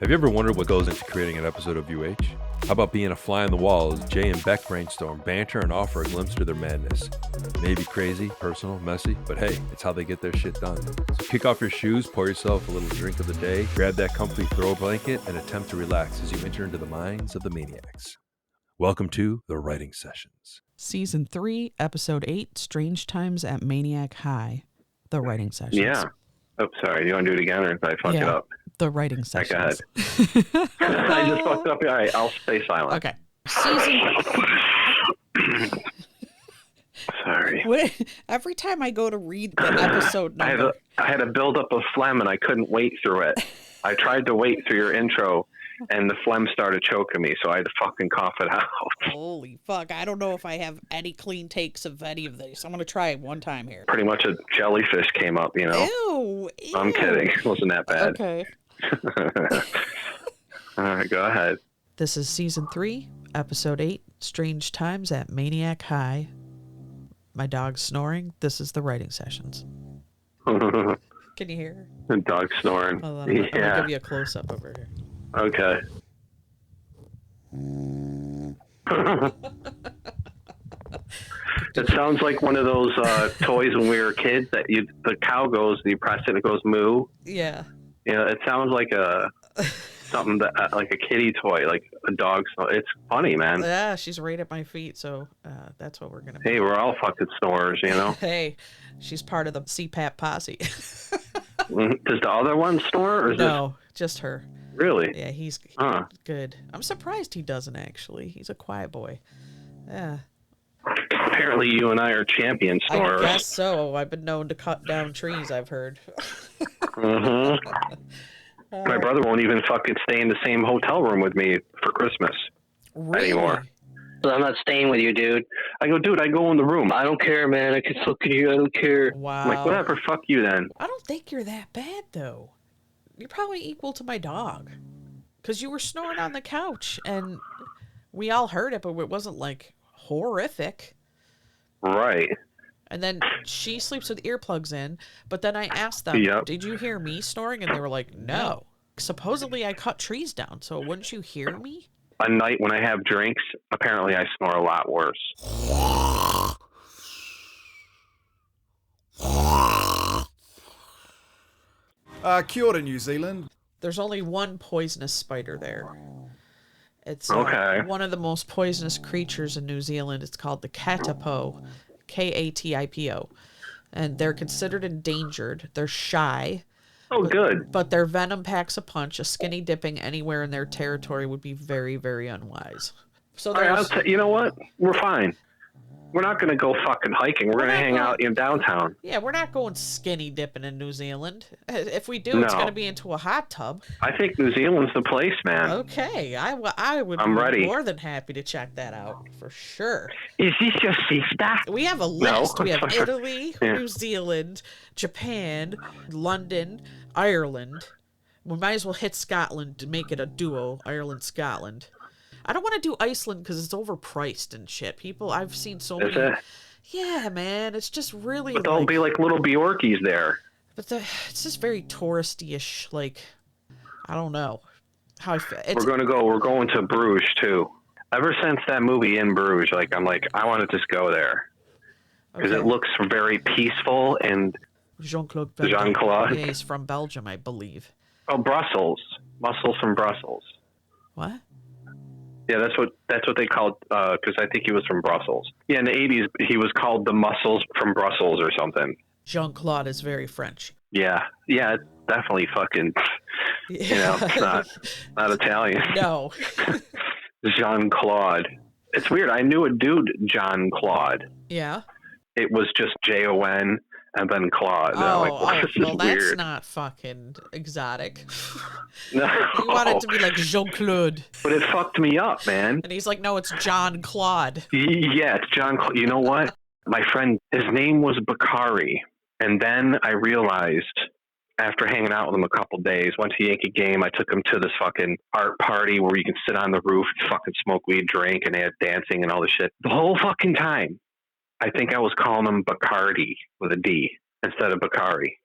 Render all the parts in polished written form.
Have you ever wondered what goes into creating an episode of UH? How about being a fly on the wall as Jay and Beck brainstorm, banter, and offer a glimpse to their madness? Maybe crazy, personal, messy, but hey, it's how they get their shit done. So kick off your shoes, pour yourself a little drink of the day, grab that comfy throw blanket, and attempt to relax as you enter into the minds of the Maniacs. Welcome to The Writing Sessions. Season 3, Episode 8, Strange Times at Maniac High. The Writing Sessions. Yeah. Oh, sorry. You want to do it again, or did I fuck it up? The Writing Sessions. Go ahead. I just fucked up. All right, I'll stay silent. Okay. Season... Sorry. Every time I go to read the episode number... I had a buildup of phlegm, and I couldn't wait through it. I tried to wait through your intro, and the phlegm started choking me, so I had to fucking cough it out. Holy fuck. I don't know if I have any clean takes of any of these. I'm going to try it one time here. Pretty much a jellyfish came up, you know? Ew. I'm kidding. It wasn't that bad. Okay. All right, go ahead. This is Season 3, Episode 8, Strange Times at Maniac High. My dog's snoring. This is The Writing Sessions. Can you hear her? The dog snoring. Hold on, I'm going to give you a close-up over here. Okay. It sounds like one of those toys when we were kids that the cow goes, you press it, and it goes moo. Yeah. You know, it sounds like something that like a kitty toy, like a dog. It's funny, man. Yeah, she's right at my feet, so that's what we're gonna. Hey, we're all fucking snorers, you know. Hey, she's part of the CPAP posse. Does the other one snore? Or is no, just her. Really? Yeah, he's good. I'm surprised he doesn't actually. He's a quiet boy. Yeah. Apparently, you and I are champion snorers. I guess so. I've been known to cut down trees, I've heard. Mm-hmm. My brother won't even fucking stay in the same hotel room with me for Christmas anymore. So I'm not staying with you, dude. I go, dude, I go in the room. I don't care, man. I can look at you. I don't care. Wow. I'm like, whatever. Fuck you then. I don't think you're that bad, though. You're probably equal to my dog. Because you were snoring on the couch, and we all heard it, but it wasn't, like, horrific. Right. And then she sleeps with earplugs in, but then I asked them, Did you hear me snoring? And they were like, no. Supposedly I cut trees down, so wouldn't you hear me? A night when I have drinks, apparently I snore a lot worse. Kia ora, New Zealand. There's only one poisonous spider there. It's one of the most poisonous creatures in New Zealand. It's called the katipo. K-A-T-I-P-O. And they're considered endangered. They're shy. Oh, good. But their venom packs a punch. A skinny dipping anywhere in their territory would be very, very unwise. So you know what? We're fine. We're not going to go fucking hiking. We're going to hang out in downtown. Yeah, we're not going skinny dipping in New Zealand. If we do, It's going to be into a hot tub. I think New Zealand's the place, man. Okay, I'm ready. More than happy to check that out, for sure. Is this your sister? We have a list. No. We have Italy, New Zealand, Japan, London, Ireland. We might as well hit Scotland to make it a duo, Ireland-Scotland. I don't want to do Iceland because it's overpriced and shit. I've seen so many. Is it? Yeah, man. It's just really. But there'll be like little Bjorkies there. But it's just very touristy-ish. Like, I don't know how I feel. We're going to Bruges too. Ever since that movie In Bruges, I'm like, I want to just go there because it looks very peaceful and. Jean-Claude. Yeah, he's from Belgium, I believe. Oh, Brussels. Muscles from Brussels. What? Yeah, that's what they called, because I think he was from Brussels. Yeah, in the 80s, he was called the Muscles from Brussels or something. Jean-Claude is very French. Yeah, it's definitely fucking, it's not Italian. No. Jean-Claude. It's weird. I knew a dude, John Claude. Yeah. It was just Jon and then Claude. Well, that's weird. not fucking exotic. No. You want it to be like Jean-Claude. But it fucked me up, man. And he's like, no, it's John Claude. Yeah, it's John Claude. You know what? My friend, his name was Bakari. And then I realized, after hanging out with him a couple days, went to a Yankee game, I took him to this fucking art party where you can sit on the roof and fucking smoke weed, drink, and they had dancing and all this shit. The whole fucking time, I think I was calling him Bacardi with a D instead of Bakari.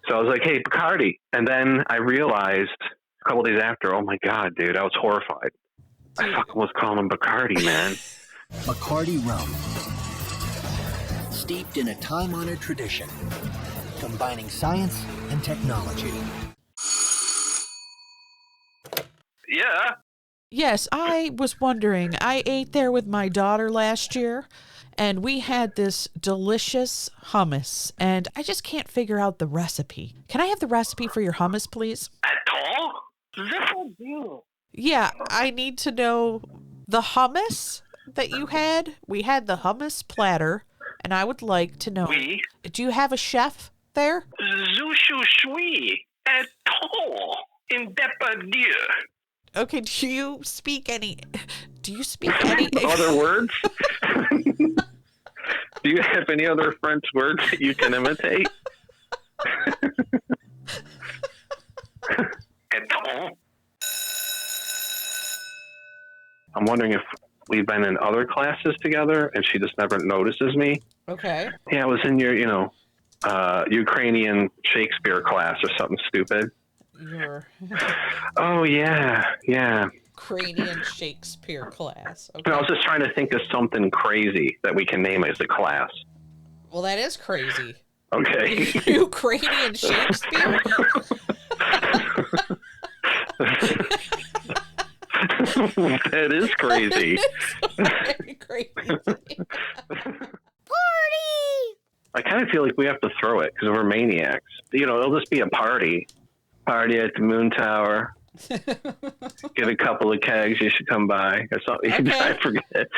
So I was like, hey, Bacardi. And then I realized couple days after, oh my God, dude, I was horrified. I fucking was calling him Bacardi, man. Bacardi rum. Steeped in a time-honored tradition, combining science and technology. Yeah. Yes, I was wondering. I ate there with my daughter last year, and we had this delicious hummus, and I just can't figure out the recipe. Can I have the recipe for your hummus, please? At all? Little deal. Yeah, I need to know the hummus that you had. We had the hummus platter, and I would like to know. Oui. Do you have a chef there? Zushu shui. At all. In Depardieu. Okay, do you speak any Other words? Do you have any other French words that you can imitate? At all. I'm wondering if we've been in other classes together and she just never notices me. Okay. Yeah, I was in your, Ukrainian Shakespeare class or something stupid. Your Oh, yeah. Ukrainian Shakespeare class. Okay. And I was just trying to think of something crazy that we can name as a class. Well, that is crazy. Okay. Ukrainian Shakespeare? That is crazy. Very crazy. Party! I kind of feel like we have to throw it because we're maniacs. It'll just be a party. Party at the Moon Tower. Get a couple of kegs. You should come by or something. Okay. I forget.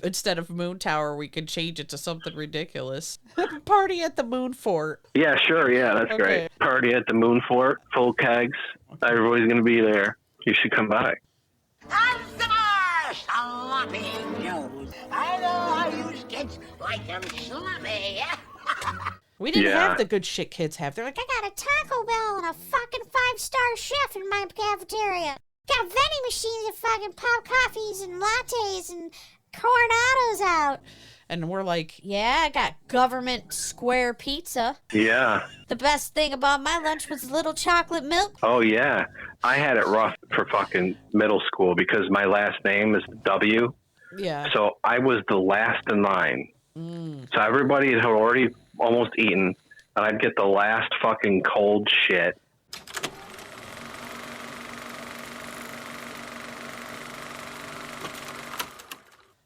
Instead of Moon Tower, we could change it to something ridiculous. Party at the Moon Fort. Yeah, sure. Yeah, that's great. Party at the Moon Fort. Full kegs. Everybody's going to be there. You should come by. Sloppy Joes. I know how you kids like them sloppy. We didn't Yeah. have the good shit kids have. They're like, I got a Taco Bell and a fucking 5-star chef in my cafeteria. Got vending machines that fucking pop coffees and lattes and Coronados out. and we're like, Yeah, I got government square pizza. Yeah. The best thing about my lunch was little chocolate milk. Oh, yeah. I had it rough for fucking middle school because my last name is W. yeah. So I was the last in line. So everybody had already almost eaten, and I'd get the last fucking cold shit.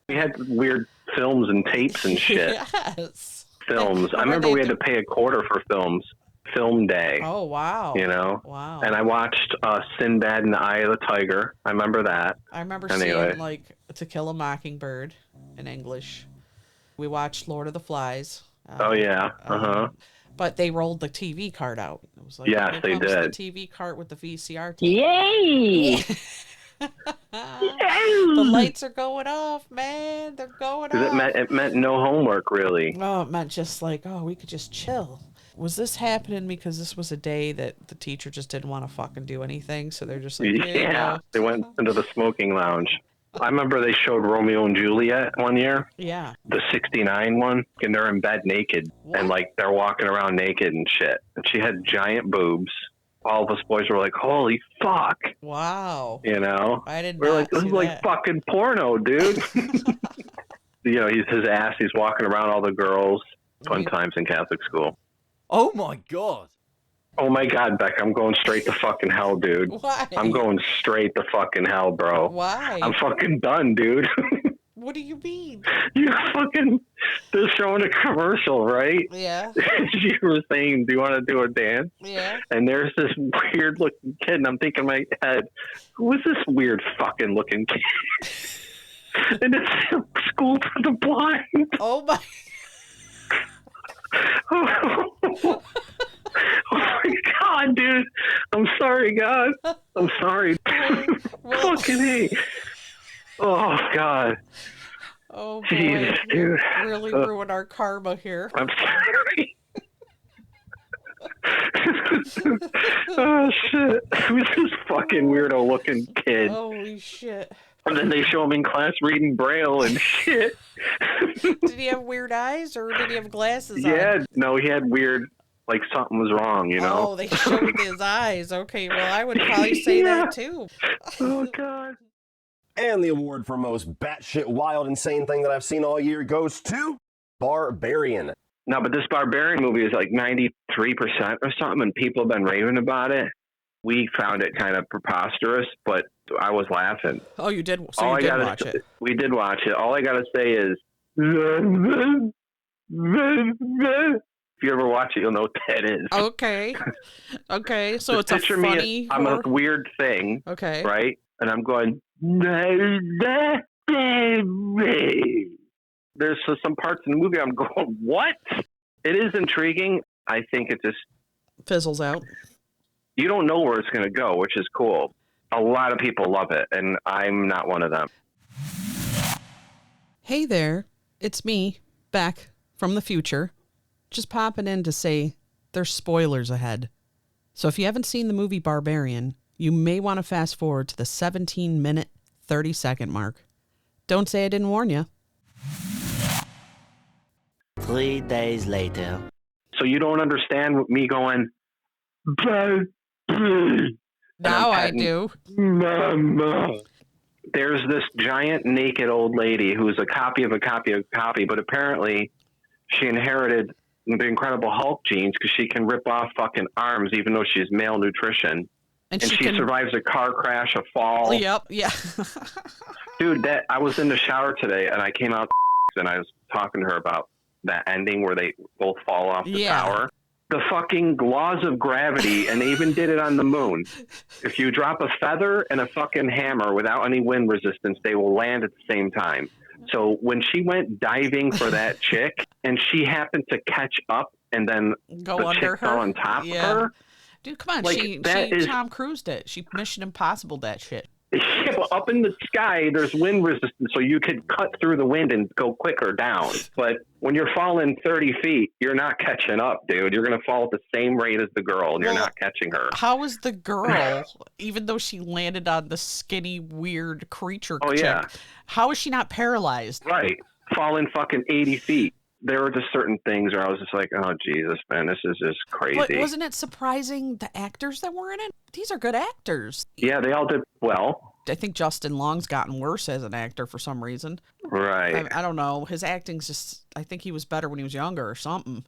We had weird films and tapes and shit. Yes. Films. I What were remember they we had to pay a quarter for films. Film day. Oh, wow. You know? Wow. And I watched Sinbad and the Eye of the Tiger. I remember that. I remember Anyway. seeing, like, To Kill a Mockingbird in English. We watched Lord of the Flies. Oh, yeah. Uh-huh. But they rolled the TV cart out. It was like, Yes, here they comes did. The TV cart with the VCR tape. Yay! The lights are going off, man. They're going 'Cause off. it meant no homework, really. Oh, it meant just like, oh, we could just chill. Was this happening because this was a day that the teacher just didn't want to fucking do anything? So they're just like, here you Yeah. go. They went into the smoking lounge. I remember they showed Romeo and Juliet one year, Yeah. the 69 one, and they're in bed naked. What? And, like, they're walking around naked and shit. And she had giant boobs. All of us boys were like, holy fuck. Wow. You know? I did We're not like, this see is like that. fucking porno, dude. You know, he's his ass. He's walking around all the girls. Fun times in Catholic school. Oh my god. Oh my God, Beck, I'm going straight to fucking hell, dude. Why? I'm going straight to fucking hell, bro. Why? I'm fucking done, dude. What do you mean? You fucking, they're showing a commercial, right? Yeah. You were saying, do you want to do a dance? Yeah. And there's this weird looking kid, and I'm thinking in my head, who is this weird fucking looking kid? And it's School for the Blind. Oh my. Oh my God, dude. I'm sorry, God. I'm sorry. Well- Fucking hey. Oh, God. Oh boy. Jesus, dude. Really ruin our karma here. I'm sorry. Oh, shit. Who's this fucking weirdo looking kid? Holy shit. And then they show him in class reading Braille and shit. Did he have weird eyes or did he have glasses on? Yeah, no, he had weird like something was wrong, you know? Oh, they showed his eyes. Okay, well, I would probably say that too. Oh, God. And the award for most batshit wild insane thing that I've seen all year goes to Barbarian. No, but this Barbarian movie is like 93% or something, and people have been raving about it. We found it kind of preposterous, but I was laughing. Oh, you did? So you did watch it? We did watch it. All I got to say is, if you ever watch it, you'll know what that is. Okay. Okay, so it's picture a funny... I'm a weird thing, okay. right? And I'm going, there's some parts in the movie I'm going, what? It is intriguing. I think it just... fizzles out. You don't know where it's going to go, which is cool. A lot of people love it, and I'm not one of them. Hey there, it's me, Beck, from the future. Just popping in to say there's spoilers ahead. So if you haven't seen the movie Barbarian, you may want to fast forward to the 17-minute, 30-second mark. Don't say I didn't warn you. 3 days later. So you don't understand me going, now I do. Mama. There's this giant naked old lady who's a copy of a copy of a copy, but apparently she inherited the Incredible Hulk genes because she can rip off fucking arms even though she's malnutrition. And she survives a car crash, a fall. Yep, yeah. Dude, I was in the shower today and I came out and I was talking to her about that ending where they both fall off the tower. The fucking laws of gravity, and they even did it on the moon. If you drop a feather and a fucking hammer without any wind resistance, they will land at the same time. So when she went diving for that chick and she happened to catch up and then the chick fell on top of her. Dude, come on. Like, she Tom Cruised it. She Mission Impossible that shit. Yeah, but up in the sky, there's wind resistance, so you could cut through the wind and go quicker down. But when you're falling 30 feet, you're not catching up, dude. You're going to fall at the same rate as the girl, and you're not catching her. How was the girl, even though she landed on the skinny, weird creature chick, how is she not paralyzed? Right. Falling fucking 80 feet. There were just certain things where I was just like, oh, Jesus, man, this is just crazy. But wasn't it surprising the actors that were in it? These are good actors. Yeah, they all did well. I think Justin Long's gotten worse as an actor for some reason. Right. I don't know. His acting's just, I think he was better when he was younger or something.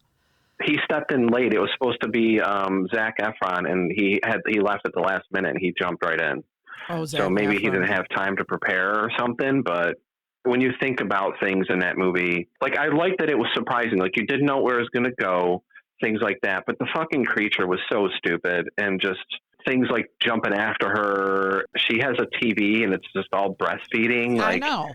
He stepped in late. It was supposed to be Zac Efron, and he left at the last minute, and he jumped right in. Oh, Zac So maybe Efron. he didn't have time to prepare or something, but when you think about things in that movie, like, I like that it was surprising. Like, you didn't know where it was going to go, things like that. But the fucking creature was so stupid, and just things like jumping after her. She has a TV, and it's just all breastfeeding. Like, I know.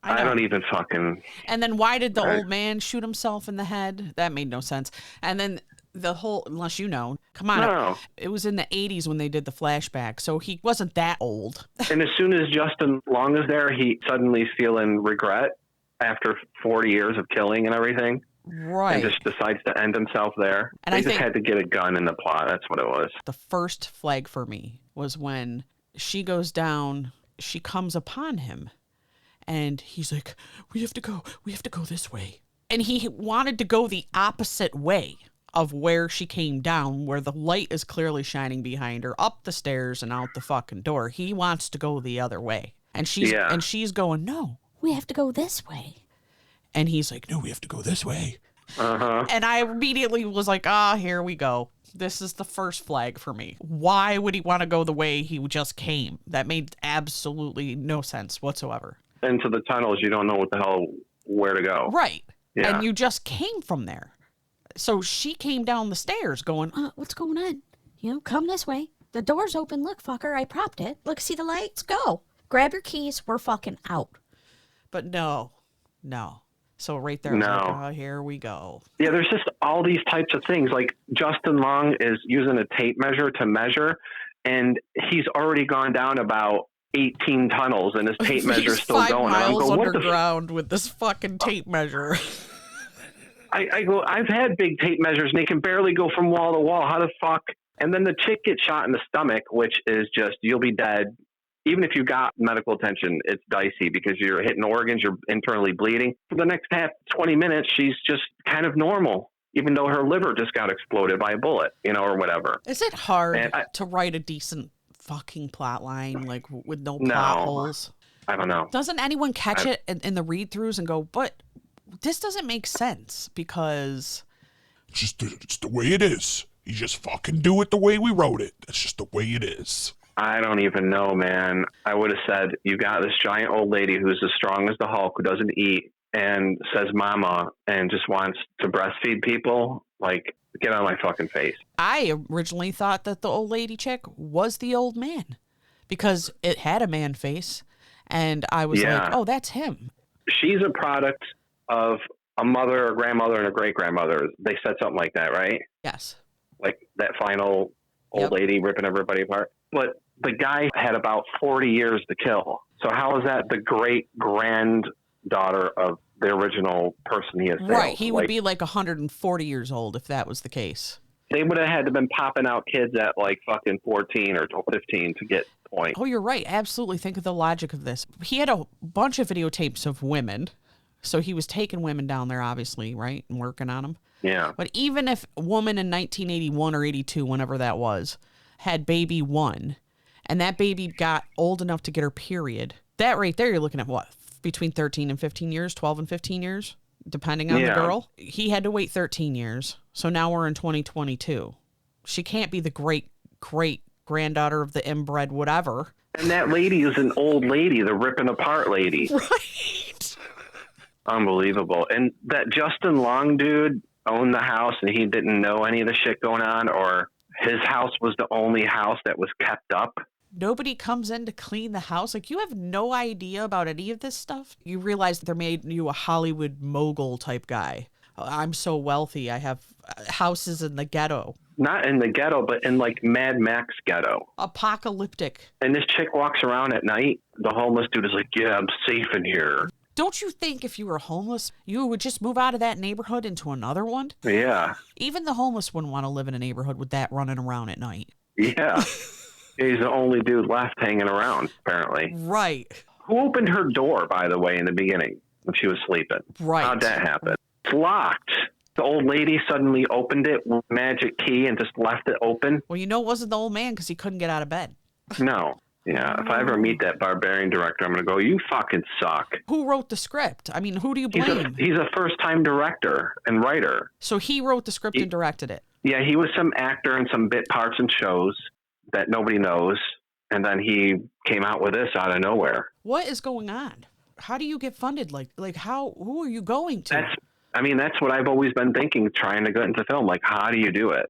I don't even fucking... And then why did the old man shoot himself in the head? That made no sense. And then the whole, unless you know, come on. No. It was in the 80s when they did the flashback, so he wasn't that old. And as soon as Justin Long is there, he suddenly is feeling regret after 40 years of killing and everything. Right. And just decides to end himself there. And they I just think had to get a gun in the plot. That's what it was. the first flag for me was when she goes down, she comes upon him, and he's like, we have to go this way. And he wanted to go the opposite way of where she came down, where the light is clearly shining behind her, up the stairs and out the fucking door. He wants to go the other way. And she's going, no, we have to go this way. And he's like, no, we have to go this way. Uh-huh. And I immediately was like, here we go. This is the first flag for me. Why would he want to go the way he just came? That made absolutely no sense whatsoever. Into the tunnels, you don't know where to go. Right. Yeah. And you just came from there. So she came down the stairs going, What's going on? Come this way. The door's open. Look, fucker, I propped it. Look, see the lights? Go. Grab your keys. We're fucking out. but no. So right there, No. I was like, here we go. Yeah, there's just all these types of things. Like, Justin Long is using a tape measure to measure, and he's already gone down about 18 tunnels, and his tape measure is still 5 going. And I'm miles going, what the underground with this fucking tape measure. I go, I've had big tape measures, and they can barely go from wall to wall. How the fuck? And then the chick gets shot in the stomach, which is just, you'll be dead. Even if you got medical attention, it's dicey because you're hitting organs, you're internally bleeding. For the next 20 minutes, she's just kind of normal. even though her liver just got exploded by a bullet, or whatever. Is it hard to write a decent fucking plot line, like with no plot holes? I don't know. Doesn't anyone catch it in the read-throughs and go, but this doesn't make sense because... It's the way it is. You just fucking do it the way we wrote it. That's just the way it is. I don't even know, man. I would have said, you got this giant old lady who's as strong as the Hulk, who doesn't eat and says mama and just wants to breastfeed people. Like, get on my fucking face. I originally thought that the old lady chick was the old man because it had a man face. And I was like, oh, that's him. She's a product of a mother, a grandmother, and a great-grandmother. They said something like that, right? Yes. Like that final old lady ripping everybody apart. But the guy had about 40 years to kill. So how is that the great-granddaughter of the original person he assailed? Right. He would be like 140 years old if that was the case. They would have had to been popping out kids at like fucking 14 or 15 to get point. Oh, you're right. Absolutely. Think of the logic of this. He had a bunch of videotapes of women. So he was taking women down there, obviously, right? And working on them. Yeah. But even if a woman in 1981 or 82, whenever that was, had baby 1, and that baby got old enough to get her period, that right there, you're looking at what? Between 13 and 15 years, 12 and 15 years, depending on the girl. He had to wait 13 years. So now we're in 2022. She can't be the great-granddaughter of the inbred whatever. And that lady is an old lady, the ripping apart lady. Right. Unbelievable. And that Justin Long dude owned the house and he didn't know any of the shit going on, or his house was the only house that was kept up. Nobody comes in to clean the house. Like, you have no idea about any of this stuff. You realize that they made you a Hollywood mogul type guy. I'm so wealthy. I have houses in the ghetto. Not in the ghetto, but in like Mad Max ghetto. Apocalyptic. And this chick walks around at night. The homeless dude is like, yeah, I'm safe in here. Don't you think if you were homeless, you would just move out of that neighborhood into another one? Yeah. Even the homeless wouldn't want to live in a neighborhood with that running around at night. Yeah. He's the only dude left hanging around, apparently. Right. Who opened her door, by the way, in the beginning when she was sleeping? Right. How'd that happen? It's locked. The old lady suddenly opened it with a magic key and just left it open. Well, you know it wasn't the old man because he couldn't get out of bed. No. Yeah, if I ever meet that Barbarian director, I'm going to go, you fucking suck. Who wrote the script? I mean, who do you blame? He's a first-time director and writer. So he wrote the script and directed it? Yeah, he was some actor in some bit parts and shows that nobody knows, and then he came out with this out of nowhere. What is going on? How do you get funded? Like how? Who are you going to? That's what I've always been thinking, trying to get into film. Like, how do you do it?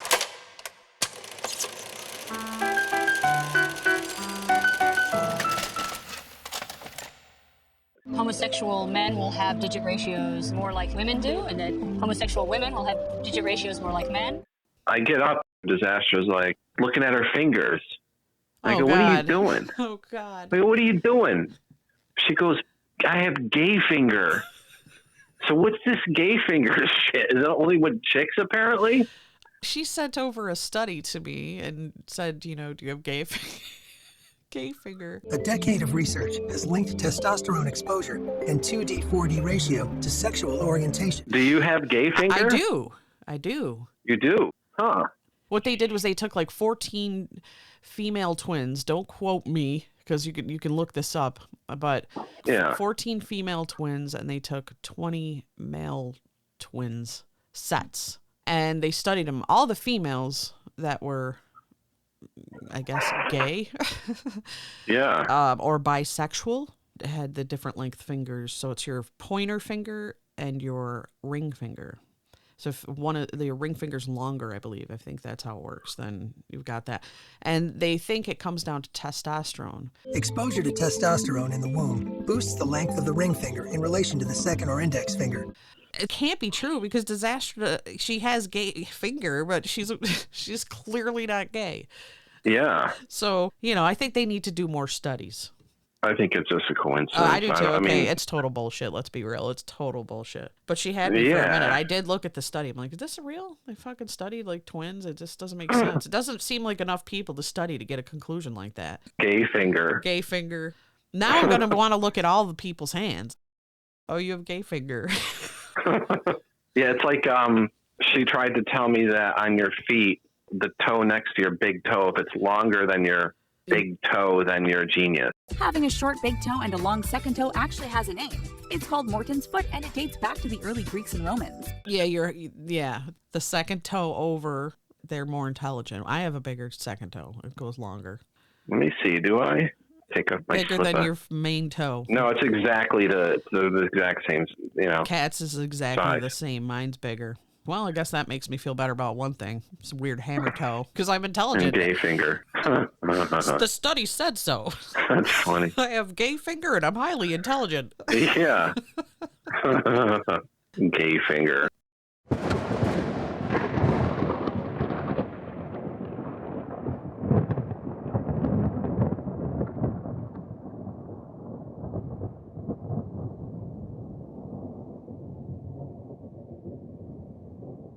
Homosexual men will have digit ratios more like women do, and then homosexual women will have digit ratios more like men. I get up, Disaster's like, looking at her fingers. I go, what are you doing? Oh, God. I go, what are you doing? She goes, I have gay finger. So what's this gay finger shit? Is it only with chicks, apparently? She sent over a study to me and said, do you have gay finger? A decade of research has linked testosterone exposure and 2D/4D ratio to sexual orientation. Do you have gay finger? I do. You do? Huh. What they did was they took like 14 female twins. Don't quote me because you can look this up. But 14 female twins, and they took 20 male twins sets. And they studied them. All the females that were, I guess, gay. Yeah. Or bisexual had the different length fingers. So it's your pointer finger and your ring finger. So if one of the ring finger's longer, I think that's how it works, then you've got that. And they think it comes down to testosterone. Exposure to testosterone in the womb boosts the length of the ring finger in relation to the second or index finger. It can't be true because Disaster, she has gay finger, but she's clearly not gay. Yeah. So, I think they need to do more studies. I think it's just a coincidence. I do too. It's total bullshit. Let's be real. It's total bullshit. But she had me for a minute. I did look at the study. I'm like, is this real? They fucking studied like twins? It just doesn't make sense. It doesn't seem like enough people to study to get a conclusion like that. Gay finger. Gay finger. Now I'm going to want to look at all the people's hands. Oh, you have gay finger. Yeah, it's like She tried to tell me that on your feet, the toe next to your big toe, if it's longer than your big toe, then you're a genius. Having a short big toe and a long second toe actually has a name. It's called Morton's foot, and it dates back to the early Greeks and Romans. Yeah, the second toe over, they're more intelligent. I have a bigger second toe. It goes longer. Let me see. Do I take up my bigger than your main toe? No, it's exactly the exact same. Cat's is exactly size. the same. Mine's bigger. Well, I guess that makes me feel better about one thing. It's a weird hammer toe because I'm intelligent. And gay finger. The study said so. That's funny. I have gay finger and I'm highly intelligent. Yeah. Gay finger.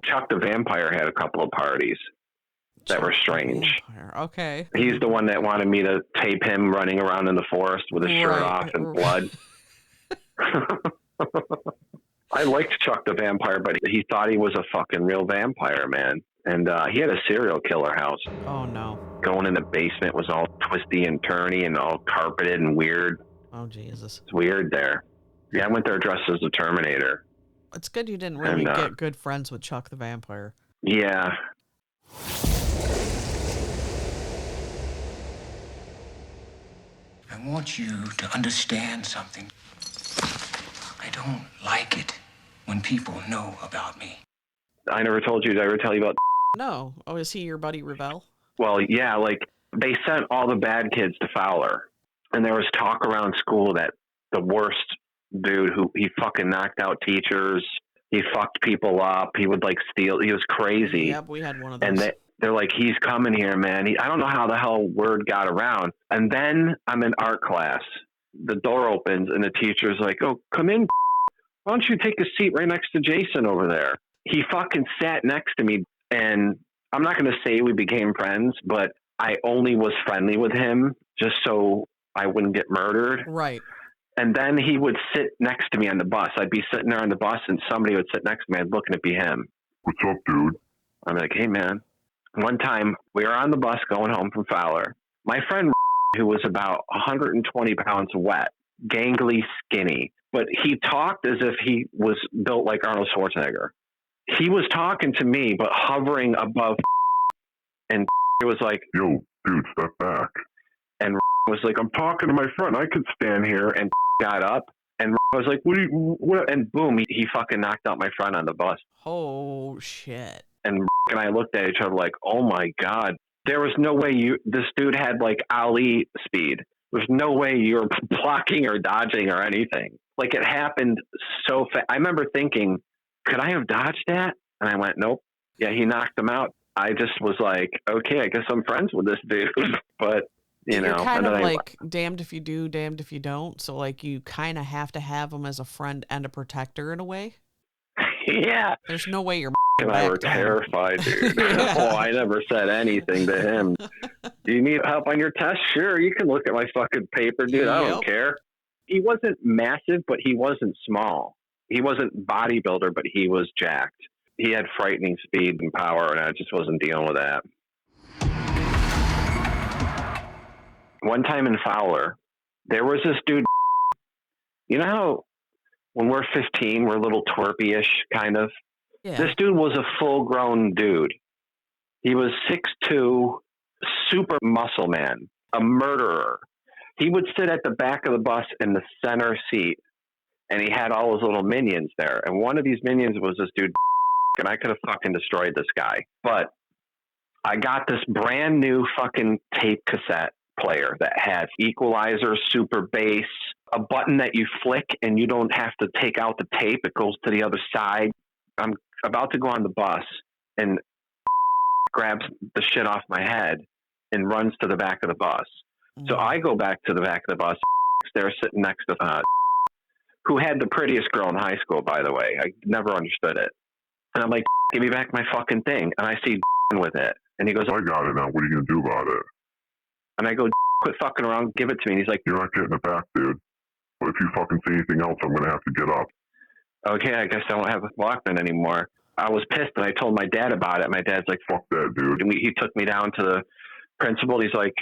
Chuck the Vampire had a couple of parties that were strange. Okay. He's the one that wanted me to tape him running around in the forest with his shirt off and blood. I liked Chuck the Vampire, but he thought he was a fucking real vampire, man. And he had a serial killer house. Oh, no. Going in the basement was all twisty and turny and all carpeted and weird. Oh, Jesus. It's weird there. Yeah, I went there dressed as the Terminator. It's good you didn't really get good friends with Chuck the Vampire. Yeah. I want you to understand something. I don't like it when people know about me. I never told you. Did I ever tell you about? No. Oh, is he your buddy Revell? Well, yeah, like they sent all the bad kids to Fowler. And there was talk around school that the worst dude he fucking knocked out teachers. He fucked people up. He would like steal. He was crazy. Yep, we had one of those. And they're like, he's coming here, man. I don't know how the hell word got around. And then I'm in art class. The door opens and the teacher's like, oh, come in. Why don't you take a seat right next to Jason over there? He fucking sat next to me. And I'm not going to say we became friends, but I only was friendly with him just so I wouldn't get murdered. Right. And then he would sit next to me on the bus. I'd be sitting there on the bus and somebody would sit next to me. I'd look and it'd be him. What's up, dude? I'm like, hey, man. One time we were on the bus going home from Fowler. My friend, who was about 120 pounds wet, gangly, skinny, but he talked as if he was built like Arnold Schwarzenegger. He was talking to me, but hovering above, and it was like, yo, dude, step back. And was like, I'm talking to my friend. I could stand here. And got up, and I was like, what? And boom, he fucking knocked out my friend on the bus. Oh, shit. And I looked at each other like, oh my God. There was no way this dude had like Ali speed. There's no way you're blocking or dodging or anything. Like it happened so fast. I remember thinking, could I have dodged that? And I went, nope. Yeah, he knocked him out. I just was like, okay, I guess I'm friends with this dude. But, you know. You're kind of like damned if you do, damned if you don't. So like you kind of have to have him as a friend and a protector in a way. Yeah. There's no way you're and I were terrified, dude. Yeah. Oh, I never said anything to him. Do you need help on your test? Sure, you can look at my fucking paper, dude. I don't care. He wasn't massive, but he wasn't small. He wasn't bodybuilder, but he was jacked. He had frightening speed and power, and I just wasn't dealing with that. One time in Fowler, there was this dude. You know how when we're 15, we're a little twerpy-ish, kind of? Yeah. This dude was a full-grown dude. He was 6'2", super muscle man, a murderer. He would sit at the back of the bus in the center seat, and he had all his little minions there. And one of these minions was this dude, and I could have fucking destroyed this guy. But I got this brand new fucking tape cassette player that had equalizer, super bass, a button that you flick, and you don't have to take out the tape. It goes to the other side. I'm about to go on the bus, and grabs the shit off my head and runs to the back of the bus. So I go back to the back of the bus. They're sitting next to who had the prettiest girl in high school, by the way. I never understood it. And I'm like, give me back my fucking thing. And I see with it. And he goes, I got it now. What are you going to do about it? And I go, quit fucking around. Give it to me. And he's like, you're not getting it back, dude. But if you fucking say anything else, I'm going to have to get up. Okay, I guess I won't have a Walkman anymore. I was pissed and I told my dad about it. My dad's like, fuck that, dude. And he took me down to the principal. He's like,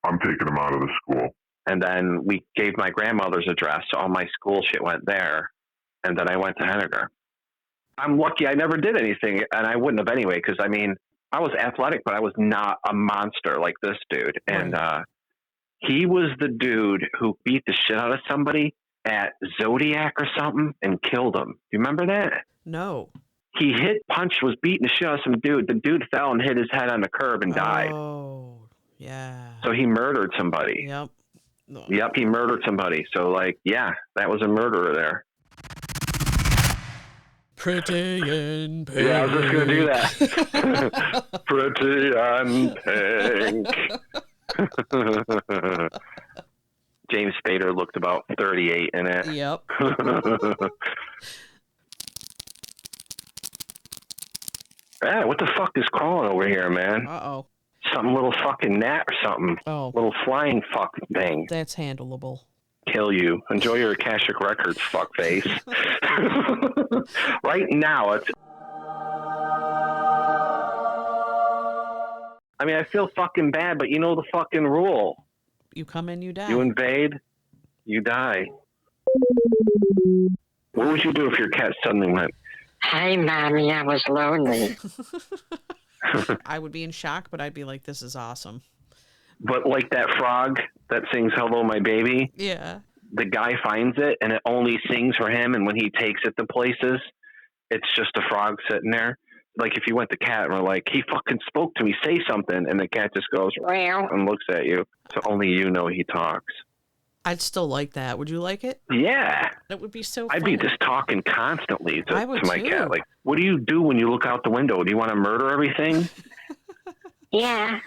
I'm taking him out of the school. And then we gave my grandmother's address. So all my school shit went there. And then I went to Henniger. I'm lucky I never did anything. And I wouldn't have anyway. Cause I mean, I was athletic, but I was not a monster like this dude. And, he was the dude who beat the shit out of somebody at Zodiac or something and killed him. Do you remember that? No. He was beating the shit out of some dude. The dude fell and hit his head on the curb and died. Oh, yeah. So he murdered somebody. Yep. Yep, he murdered somebody. So, like, yeah, that was a murderer there. Pretty and pink. Yeah, I was just going to do that. Pretty and pink. James Spader looked about 38 in it. Yep. Yeah, what the fuck is crawling over here, man? Uh-oh. Some little fucking gnat or something. Oh. Little flying fuck thing. That's handleable. Kill you. Enjoy your Akashic Records, fuckface. Right now, it's... I mean, I feel fucking bad, but you know the fucking rule. You come in, you die. You invade, you die. What would you do if your cat suddenly went, Hey, Mommy, I was lonely. I would be in shock, but I'd be like, this is awesome. But like that frog that sings Hello, My Baby? Yeah. The guy finds it, and it only sings for him, and when he takes it to places, it's just a frog sitting there. Like if you went to cat and were like, he fucking spoke to me, say something, and the cat just goes, meow, and looks at you. So only you know he talks. I'd still like that. Would you like it? Yeah. That would be so I'd fun. be just talking constantly to my too. cat. Like, what do you do when you look out the window? Do you want to murder everything? Yeah.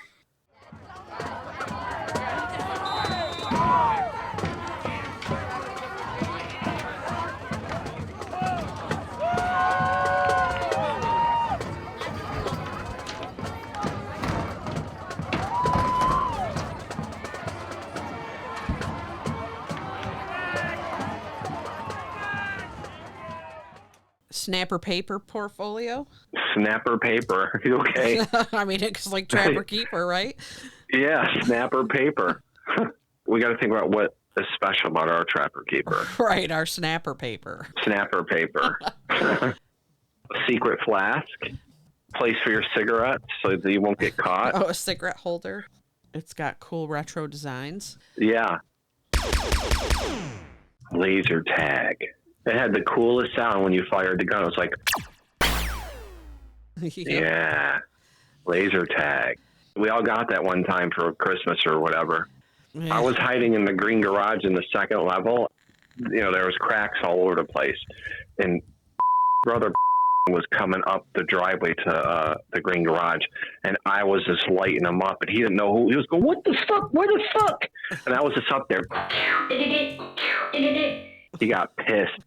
Snapper paper portfolio? Snapper paper. You okay? I mean, it's like Trapper Keeper, right? Yeah, snapper paper. We got to think about what is special about our Trapper Keeper. Right, our snapper paper. Snapper paper. A secret flask. Place for your cigarettes so that you won't get caught. Oh, a cigarette holder. It's got cool retro designs. Yeah. Laser tag. It had the coolest sound when you fired the gun. It was like, yeah, laser tag. We all got that one time for Christmas or whatever. Yeah. I was hiding in the green garage in the second level. You know, there was cracks all over the place. And brother was coming up the driveway to the green garage. And I was just lighting him up. And he didn't know who. He was going, what the fuck? Where the fuck? And I was just up there. He got pissed.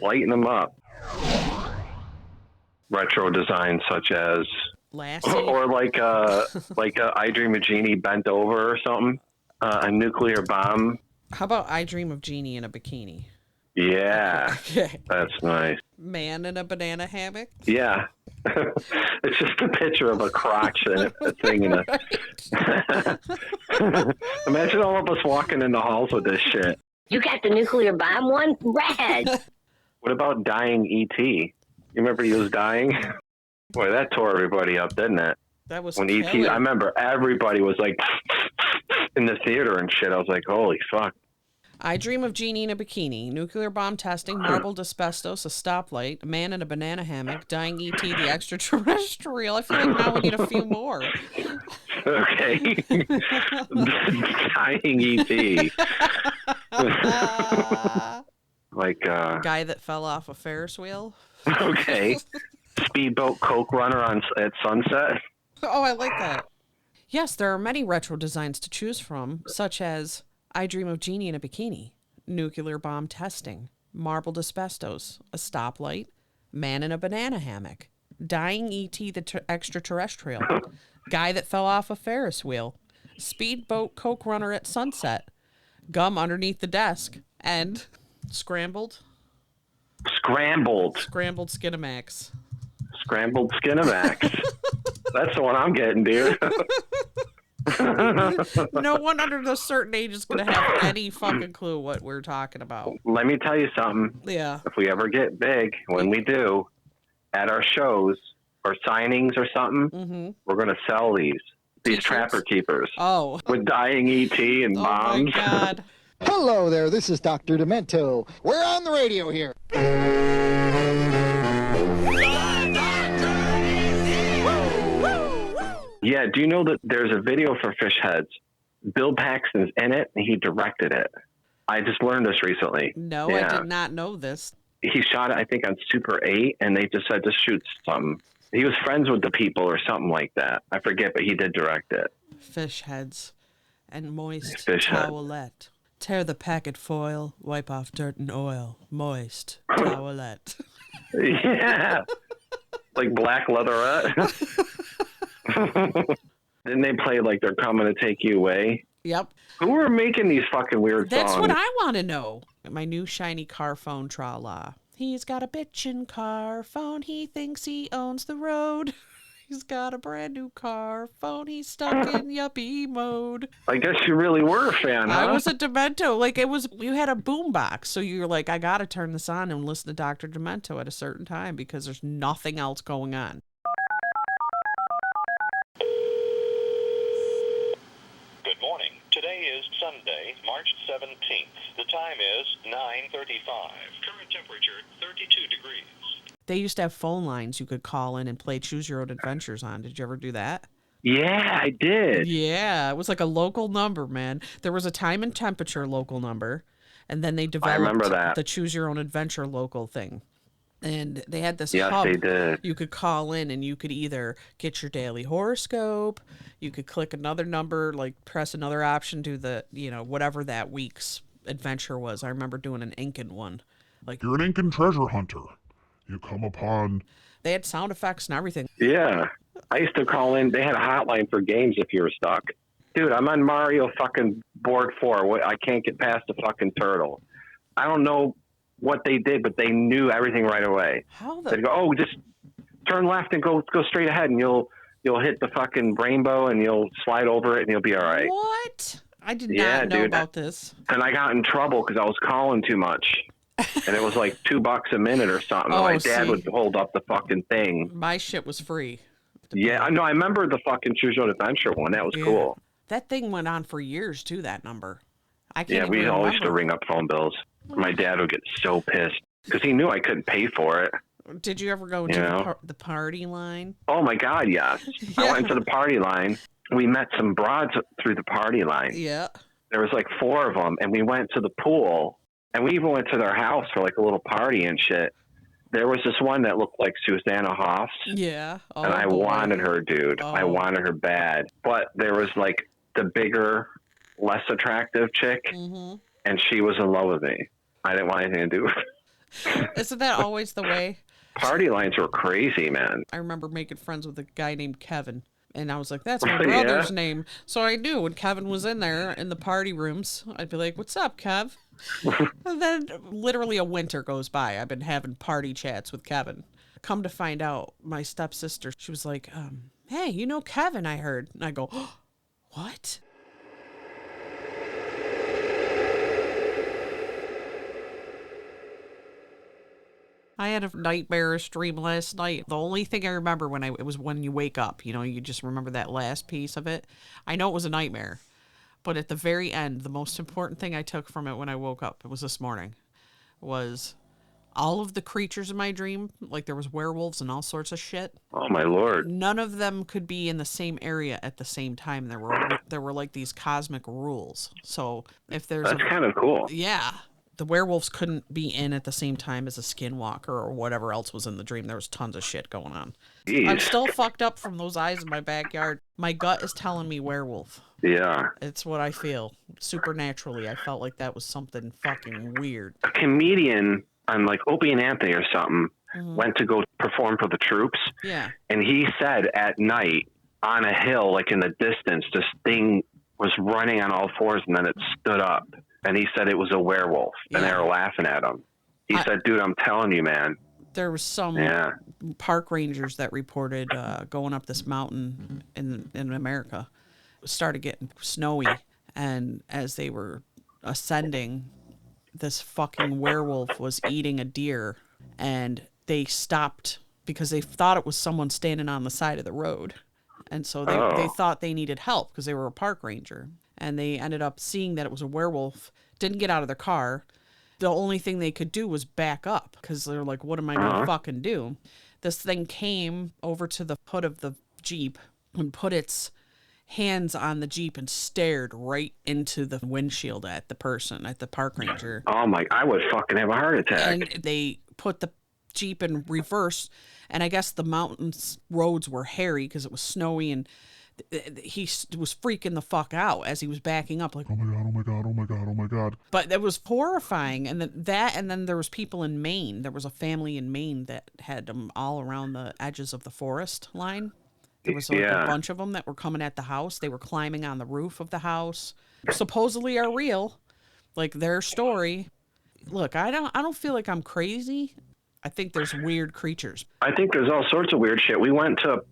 Lighten them up. Retro designs such as Lassie. Or like I Dream of Jeannie bent over or something. A nuclear bomb. How about I Dream of Jeannie in a bikini? Yeah. Okay. That's nice. Man in a banana hammock? Yeah. It's just a picture of a crotch and a thing in a... Imagine all of us walking in the halls with this shit. You got the nuclear bomb one? Rad! What about dying E.T.? You remember he was dying? Boy, that tore everybody up, didn't it? That was when E.T. I remember everybody was like in the theater and shit. I was like, holy fuck. I Dream of Jeannie in a bikini, nuclear bomb testing, marbled asbestos, a stoplight, a man in a banana hammock, dying E.T. the extraterrestrial. I feel like now we need a few more. Okay. Dying E.T. Like guy that fell off a Ferris wheel. Okay. Speedboat Coke runner at sunset. Oh, I like that. Yes, there are many retro designs to choose from, such as I Dream of Jeannie in a bikini, nuclear bomb testing, marbled asbestos, a stoplight, man in a banana hammock, dying E.T. the extraterrestrial, guy that fell off a Ferris wheel, speedboat Coke runner at sunset, gum underneath the desk, and scrambled Scrambled Skinamax. Scrambled Skinamax. That's the one I'm getting, dear. No one under a certain age is going to have any fucking clue what we're talking about. Let me tell you something. Yeah. If we ever get big, when we do, at our shows or signings or something, we're going to sell these T-shirts? Trapper Keepers. Oh. With dying ET and bombs. Oh, my God. Hello there, this is Dr. Demento. We're on the radio here. Yeah, do you know that there's a video for Fish Heads? Bill Paxton's in it, and he directed it. I just learned this recently. No, yeah. I did not know this. He shot it, I think, on Super 8, and they just said to shoot something. He was friends with the people or something like that. I forget, but he did direct it. Fish heads and moist Fish towelette. Tear the packet foil, wipe off dirt and oil. Moist towelette. Yeah. Like black leatherette. Didn't they play like They're Coming to Take You Away? Yep. Who were making these fucking weird songs? That's what I want to know. My new shiny car phone, tra-la. He's got a bitchin' car phone. He thinks he owns the road. He's got a brand new car phone. He's stuck in yuppie mode. I guess you really were a fan, huh? I was a Demento. Like, you had a boombox. So you're like, I got to turn this on and listen to Dr. Demento at a certain time because there's nothing else going on. Good morning. Today is Sunday, March 17th. The time is 9:35. Current temperature 32 degrees. They used to have phone lines you could call in and play Choose Your Own Adventures on. Did you ever do that? Yeah, I did. Yeah, it was like a local number, man. There was a time and temperature local number, and then they developed the Choose Your Own Adventure local thing. And they had this hub. They did. You could call in and you could either get your daily horoscope, you could click another number, like press another option to the, whatever that week's adventure was. I remember doing an Incan one. Like, you're an Incan treasure hunter. You come upon... They had sound effects and everything. Yeah. I used to call in. They had a hotline for games if you were stuck. Dude, I'm on Mario fucking board 4. I can't get past the fucking turtle. I don't know what they did, but they knew everything right away. How They'd go, just turn left and go straight ahead, and you'll hit the fucking rainbow, and you'll slide over it, and you'll be all right. What? I did not know about this. And I got in trouble because I was calling too much. And it was like $2 a minute or something. Oh, my dad would hold up the fucking thing. My shit was free. Yeah, I know. I remember the fucking Choose Your Own Adventure one. That was cool. That thing went on for years, too, that number. We always used to ring up phone bills. My dad would get so pissed because he knew I couldn't pay for it. Did you ever go into the party line? Oh, my God, yes. Yeah. I went to the party line. We met some broads through the party line. Yeah. There was like 4 of them, and we went to the pool. And we even went to their house for like a little party and shit. There was this one that looked like Susanna Hoffs. Yeah. Oh, and I wanted her, dude. I wanted her bad. But there was like the bigger, less attractive chick. Mm-hmm. And she was in love with me. I didn't want anything to do with it. Isn't that always the way? Party lines were crazy, man. I remember making friends with a guy named Kevin. And I was like, that's my brother's name. So I knew when Kevin was in there in the party rooms, I'd be like, what's up, Kev? And then literally a winter goes by. I've been having party chats with Kevin. Come to find out, my stepsister, she was like, hey, you know Kevin, I heard. And I go, oh, what? I had a nightmarish dream last night. The only thing I remember it was when you wake up, you just remember that last piece of it. I know it was a nightmare, but at the very end, the most important thing I took from it when I woke up, it was this morning, was all of the creatures in my dream, like there was werewolves and all sorts of shit. Oh my Lord. None of them could be in the same area at the same time. There were like these cosmic rules. So if there's That's kind of cool. Yeah. The werewolves couldn't be in at the same time as a skinwalker or whatever else was in the dream. There was tons of shit going on. Jeez. I'm still fucked up from those eyes in my backyard. My gut is telling me werewolf. Yeah. It's what I feel. Supernaturally, I felt like that was something fucking weird. A comedian on like Opie and Anthony or something went to go perform for the troops. Yeah. And he said at night on a hill, like in the distance, this thing was running on all fours and then it stood up. And he said it was a werewolf, and they were laughing at him. He said, dude, I'm telling you, man. There was some park rangers that reported going up this mountain in America. It started getting snowy, and as they were ascending, this fucking werewolf was eating a deer, and they stopped because they thought it was someone standing on the side of the road. And so they thought they needed help because they were a park ranger. And they ended up seeing that it was a werewolf, didn't get out of their car. The only thing they could do was back up because they're like, what am I going to fucking do? This thing came over to the hood of the Jeep and put its hands on the Jeep and stared right into the windshield at the person, at the park ranger. Oh my, I would fucking have a heart attack. And they put the Jeep in reverse, and I guess the mountains roads were hairy because it was snowy, and he was freaking the fuck out as he was backing up, like, oh my god, oh my god, oh my god, oh my god. But it was horrifying. And then there was people in Maine. There was a family in Maine that had them all around the edges of the forest line. There was like a bunch of them that were coming at the house. They were climbing on the roof of the house. Supposedly are real, like their story. Look, I don't feel like I'm crazy. I think there's weird creatures. I think there's all sorts of weird shit. We went to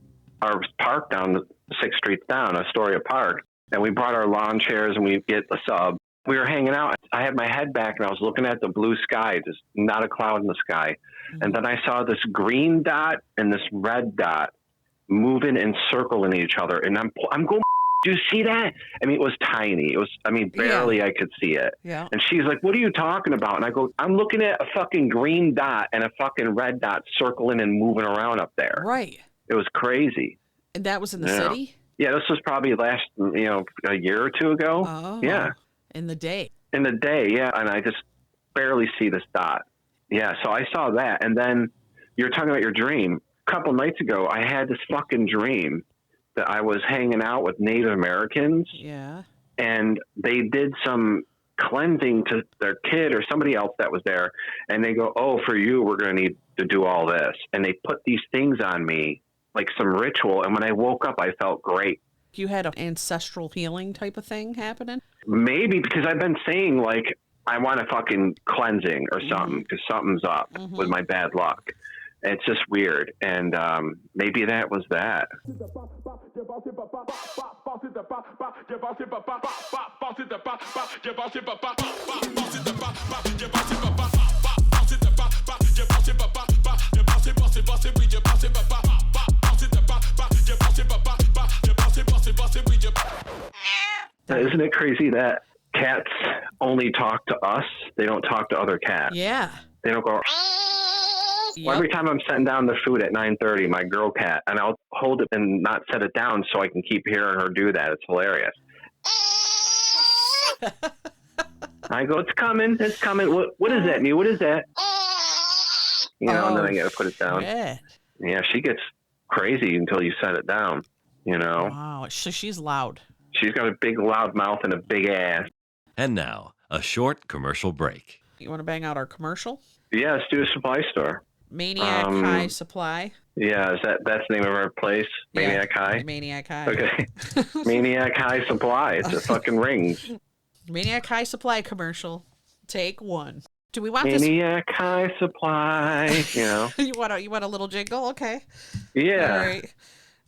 our park down the 6th Street down, Astoria Park, and we brought our lawn chairs and we get a sub. We were hanging out. I had my head back and I was looking at the blue sky. There's not a cloud in the sky. Mm-hmm. And then I saw this green dot and this red dot moving and circling each other. And I'm going, do you see that? I mean, it was tiny. It was, barely I could see it. Yeah. And she's like, what are you talking about? And I go, I'm looking at a fucking green dot and a fucking red dot circling and moving around up there. Right. It was crazy. And that was in the city? Yeah, this was probably a year or two ago. Oh. Yeah. In the day. In the day, yeah. And I just barely see this dot. Yeah, so I saw that. And then you're talking about your dream. A couple nights ago, I had this fucking dream that I was hanging out with Native Americans. Yeah. And they did some cleansing to their kid or somebody else that was there. And they go, oh, for you, we're going to need to do all this. And they put these things on me, like some ritual. And when I woke up, I felt great. You had an ancestral healing type of thing happening? Maybe because I've been saying, like, I want a fucking cleansing or something because something's up with my bad luck. It's just weird. And maybe that was that. Isn't it crazy that cats only talk to us? They don't talk to other cats. Yeah. They don't go... Well, every time I'm setting down the food at 9:30, my girl cat, and I'll hold it and not set it down so I can keep hearing her do that. It's hilarious. I go, it's coming. What is that, Mew? What is that? And then I got to put it down. Shit. Yeah, she gets crazy until you set it down, Wow, so she's loud. She's got a big loud mouth and a big ass. And now, a short commercial break. You want to bang out our commercial? Yeah, let's do a supply store. Maniac High Supply. Yeah, that's the name of our place? Maniac High? Maniac High. Okay. Maniac High Supply. It's a fucking rings. Maniac High Supply commercial. Take one. Do we want Maniac High Supply, You want a little jingle? Okay. Yeah. All right.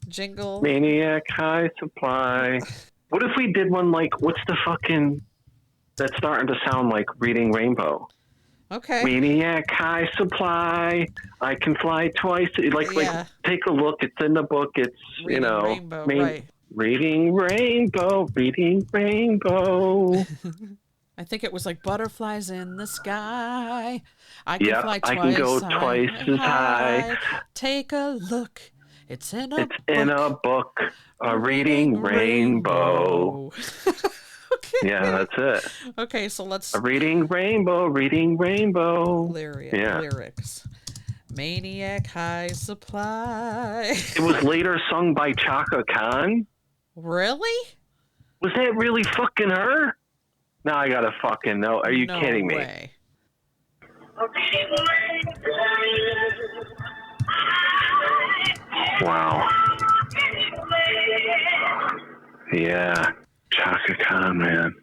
Jingle. Maniac High Supply. What if we did one like, what's the fucking... That's starting to sound like Reading Rainbow. Okay. Maniac High Supply. I can fly twice. Like, take a look. It's in the book. It's, Reading Rainbow, right. Reading Rainbow. Reading Rainbow. I think it was like butterflies in the sky. I can fly twice. I can go twice as high. Take a look. It's in a book. A Reading Rainbow. Okay. Yeah, that's it. Okay, so let's... A Reading Rainbow. Lyrics. Maniac High Supply. It was later sung by Chaka Khan. Really? Was that really fucking her? Now I gotta fucking know. Are you kidding me? Way. Wow. Yeah. Chaka Khan, man.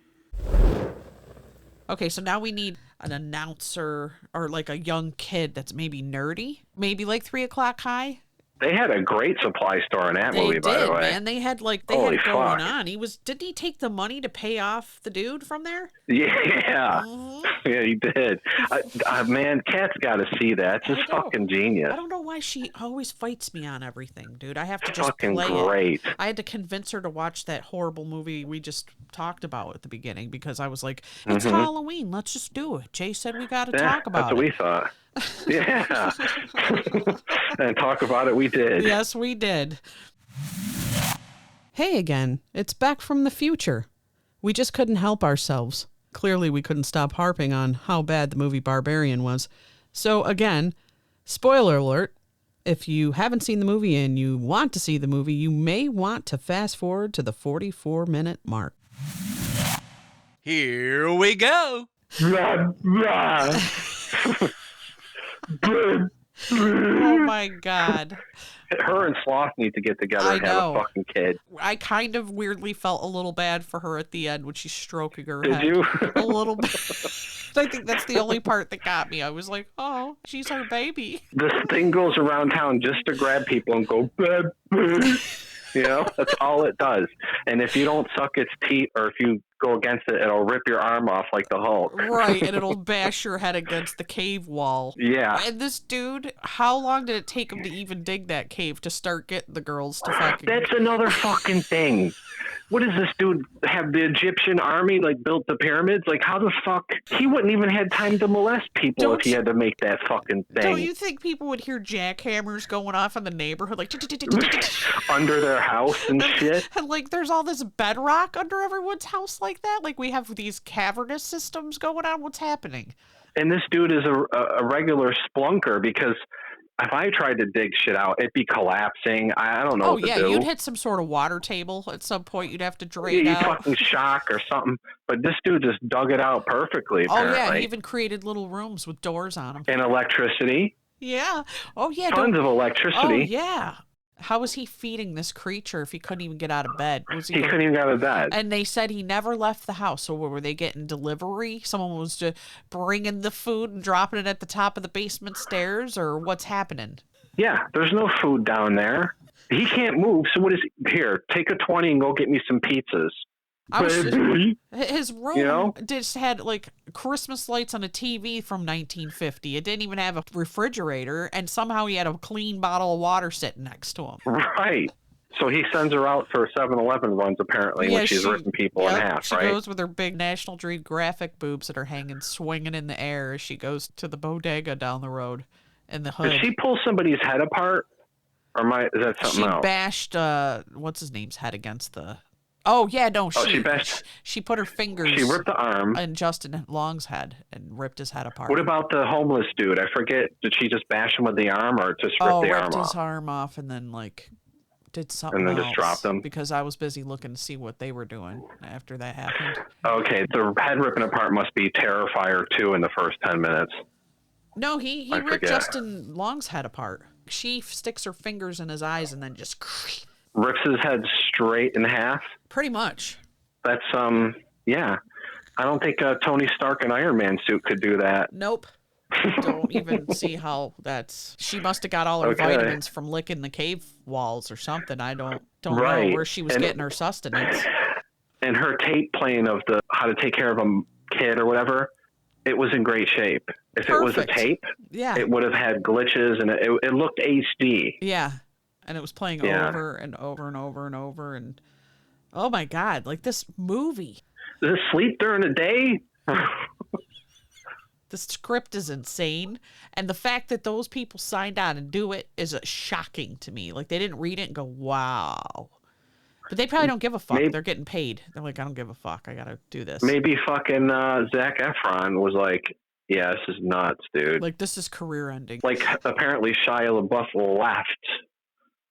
Okay, so now we need an announcer or like a young kid that's maybe nerdy, maybe like 3 O'Clock High. They had a great supply store in that movie, by the way. Man. They had had Holy it going fuck. on. Didn't he take the money to pay off the dude from there? Yeah. Yeah, he did. Man, Kat's got to see that. It's just fucking genius. I don't know why she always fights me on everything, dude. I have to just Fucking play great. it. I had to convince her to watch that horrible movie we just talked about at the beginning because I was like, it's Halloween. Let's just do it. Jay said we got to talk about that's what it. we thought. Yeah. And talk about it we did. Yes, we did. Hey again. It's Beck from the future. We just couldn't help ourselves. Clearly, we couldn't stop harping on how bad the movie Barbarian was. So again, spoiler alert, if you haven't seen the movie and you want to see the movie, you may want to fast forward to the 44-minute mark. Here we go. Oh my God. Her and Sloth need to get together and have a fucking kid. I kind of weirdly felt a little bad for her at the end when she's stroking her Did head. you? A little bit. I think that's the only part that got me. I was like, oh, she's her baby. This thing goes around town just to grab people and go, bah, bah. You know, that's all it does. And if you don't suck its teeth or if you go against it, it'll rip your arm off like the Hulk. Right, and it'll bash your head against the cave wall. Yeah. And this dude, how long did it take him to even dig that cave to start getting the girls to fucking... That's another fucking thing. What does this dude have? The Egyptian army like built the pyramids? Like how the fuck? He wouldn't even had time to molest people if he had to make that fucking thing. Don't you think people would hear jackhammers going off in the neighborhood like under their house and shit? And like there's all this bedrock under everyone's house like that? Like we have these cavernous systems going on? What's happening? And this dude is a regular splunker because if I tried to dig shit out, it'd be collapsing. I don't know what to do. You'd hit some sort of water table at some point. You'd have to drain you out. Fucking shock or something. But this dude just dug it out perfectly, apparently. Oh, yeah. He even created little rooms with doors on them. And electricity. Yeah. Oh, yeah. Tons of electricity. Oh, yeah. How was he feeding this creature if he couldn't even get out of bed? He couldn't even get out of bed. And they said he never left the house. So were they getting delivery? Someone was just bringing the food and dropping it at the top of the basement stairs? Or what's happening? Yeah, there's no food down there. He can't move. So what is here? Take a 20 and go get me some pizzas. His room just had like Christmas lights on a TV from 1950. It didn't even have a refrigerator, and somehow he had a clean bottle of water sitting next to him. Right. So he sends her out for 7-Eleven runs, apparently, when she's ripping people in half, right? She goes with her big National Geographic boobs that are hanging, swinging in the air as she goes to the bodega down the road in the hood. Did she pull somebody's head apart? Or is that something else? She bashed, what's his name's head against the... Oh, yeah, no. She put her fingers... She ripped the arm. ...in Justin Long's head and ripped his head apart. What about the homeless dude? I forget. Did she just bash him with the arm or just rip the arm off? Ripped his arm off and then, like, did something and then else just dropped him? Because I was busy looking to see what they were doing after that happened. Okay, the head ripping apart must be Terrifier 2 in the first 10 minutes. No, he ripped Justin Long's head apart. She sticks her fingers in his eyes and then just... Rips his head straight in half? Pretty much. That's, yeah. I don't think Tony Stark in Iron Man suit could do that. Nope. Don't even see how that's... She must have got all her vitamins from licking the cave walls or something. I don't know where she was getting her sustenance. And her tape playing of the how to take care of a kid or whatever, it was in great shape. If it was a tape, it would have had glitches and it looked HD. Yeah. And it was playing over and over and over and over. And oh my God, like this movie. Does it sleep during the day? The script is insane. And the fact that those people signed on and do it is shocking to me. Like they didn't read it and go, wow. But they probably don't give a fuck. They're getting paid. They're like, I don't give a fuck. I got to do this. Maybe fucking Zac Efron was like, yeah, this is nuts, dude. Like, this is career ending. Like, apparently Shia LaBeouf left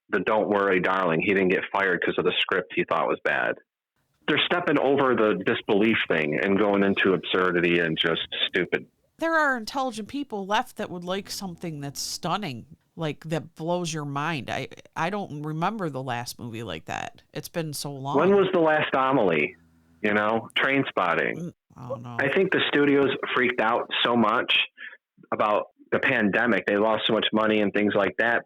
the Don't Worry, Darling. He didn't get fired because of the script he thought was bad. They're stepping over the disbelief thing and going into absurdity and just stupid. There are intelligent people left that would like something that's stunning, like that blows your mind. I don't remember the last movie like that. It's been so long. When was the last Amelie? You know, Train Spotting. I don't know. I think the studios freaked out so much about the pandemic. They lost so much money and things like that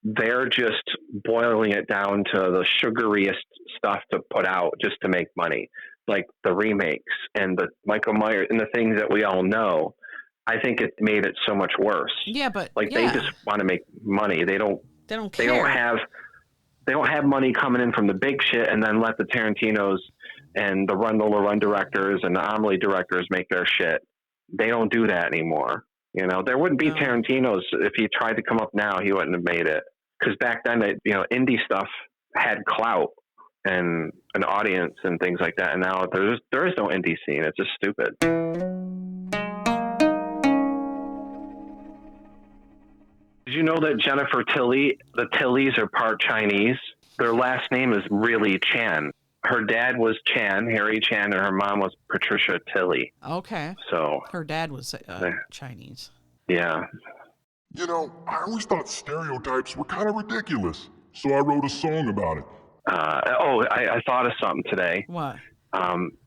they're just boiling it down to the sugariest stuff to put out just to make money, like the remakes and the Michael Myers and the things that we all know. I think it made it so much worse. Yeah, but they just want to make money. They don't care. They don't have money coming in from the big shit and then let the Tarantinos and the Run directors and the Amelie directors make their shit. They don't do that anymore. You know, there wouldn't be Tarantino's if he tried to come up now. He wouldn't have made it, because back then, indie stuff had clout and an audience and things like that. And now there is no indie scene. It's just stupid. Did you know that Jennifer Tilly, the Tillys are part Chinese? Their last name is really Chan. Her dad was Chan, Harry Chan, and her mom was Patricia Tilly. Okay. So her dad was Chinese. Yeah. You know, I always thought stereotypes were kind of ridiculous, so I wrote a song about it. I thought of something today. What?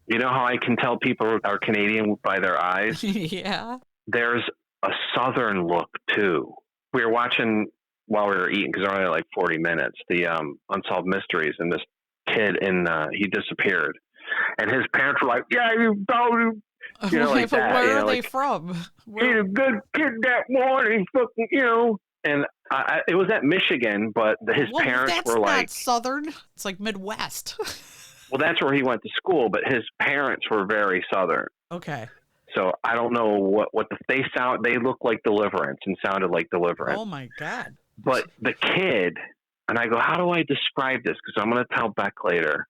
You know how I can tell people are Canadian by their eyes? Yeah. There's a Southern look, too. We were watching while we were eating, because they're only like 40 minutes, the Unsolved Mysteries, and this kid, he disappeared. And his parents were like, yeah, you know, like that. Where are they from? He's a good kid that morning, fucking, you know. And it was at Michigan, but his parents were like... That's not Southern. It's like Midwest. Well, that's where he went to school, but his parents were very Southern. Okay. So I don't know they look like Deliverance and sounded like Deliverance. Oh my God. But the kid, and I go, how do I describe this? Because I'm going to tell Beck later.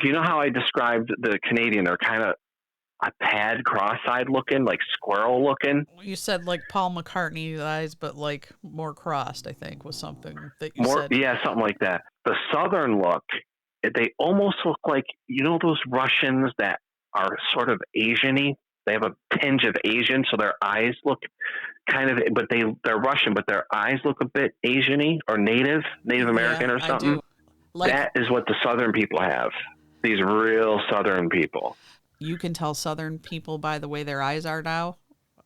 Do you know how I described the Canadian? They're kind of a pad cross-eyed looking, like squirrel looking. You said like Paul McCartney's eyes, but like more crossed, I think, was something that you said. Yeah, something like that. The Southern look, they almost look like, you know, those Russians that are sort of Asian-y? They have a tinge of Asian, so their eyes look kind of, but they're Russian, but their eyes look a bit Asian-y or Native American or something. I do. Like, that is what the Southern people have. These real Southern people. You can tell Southern people by the way their eyes are now,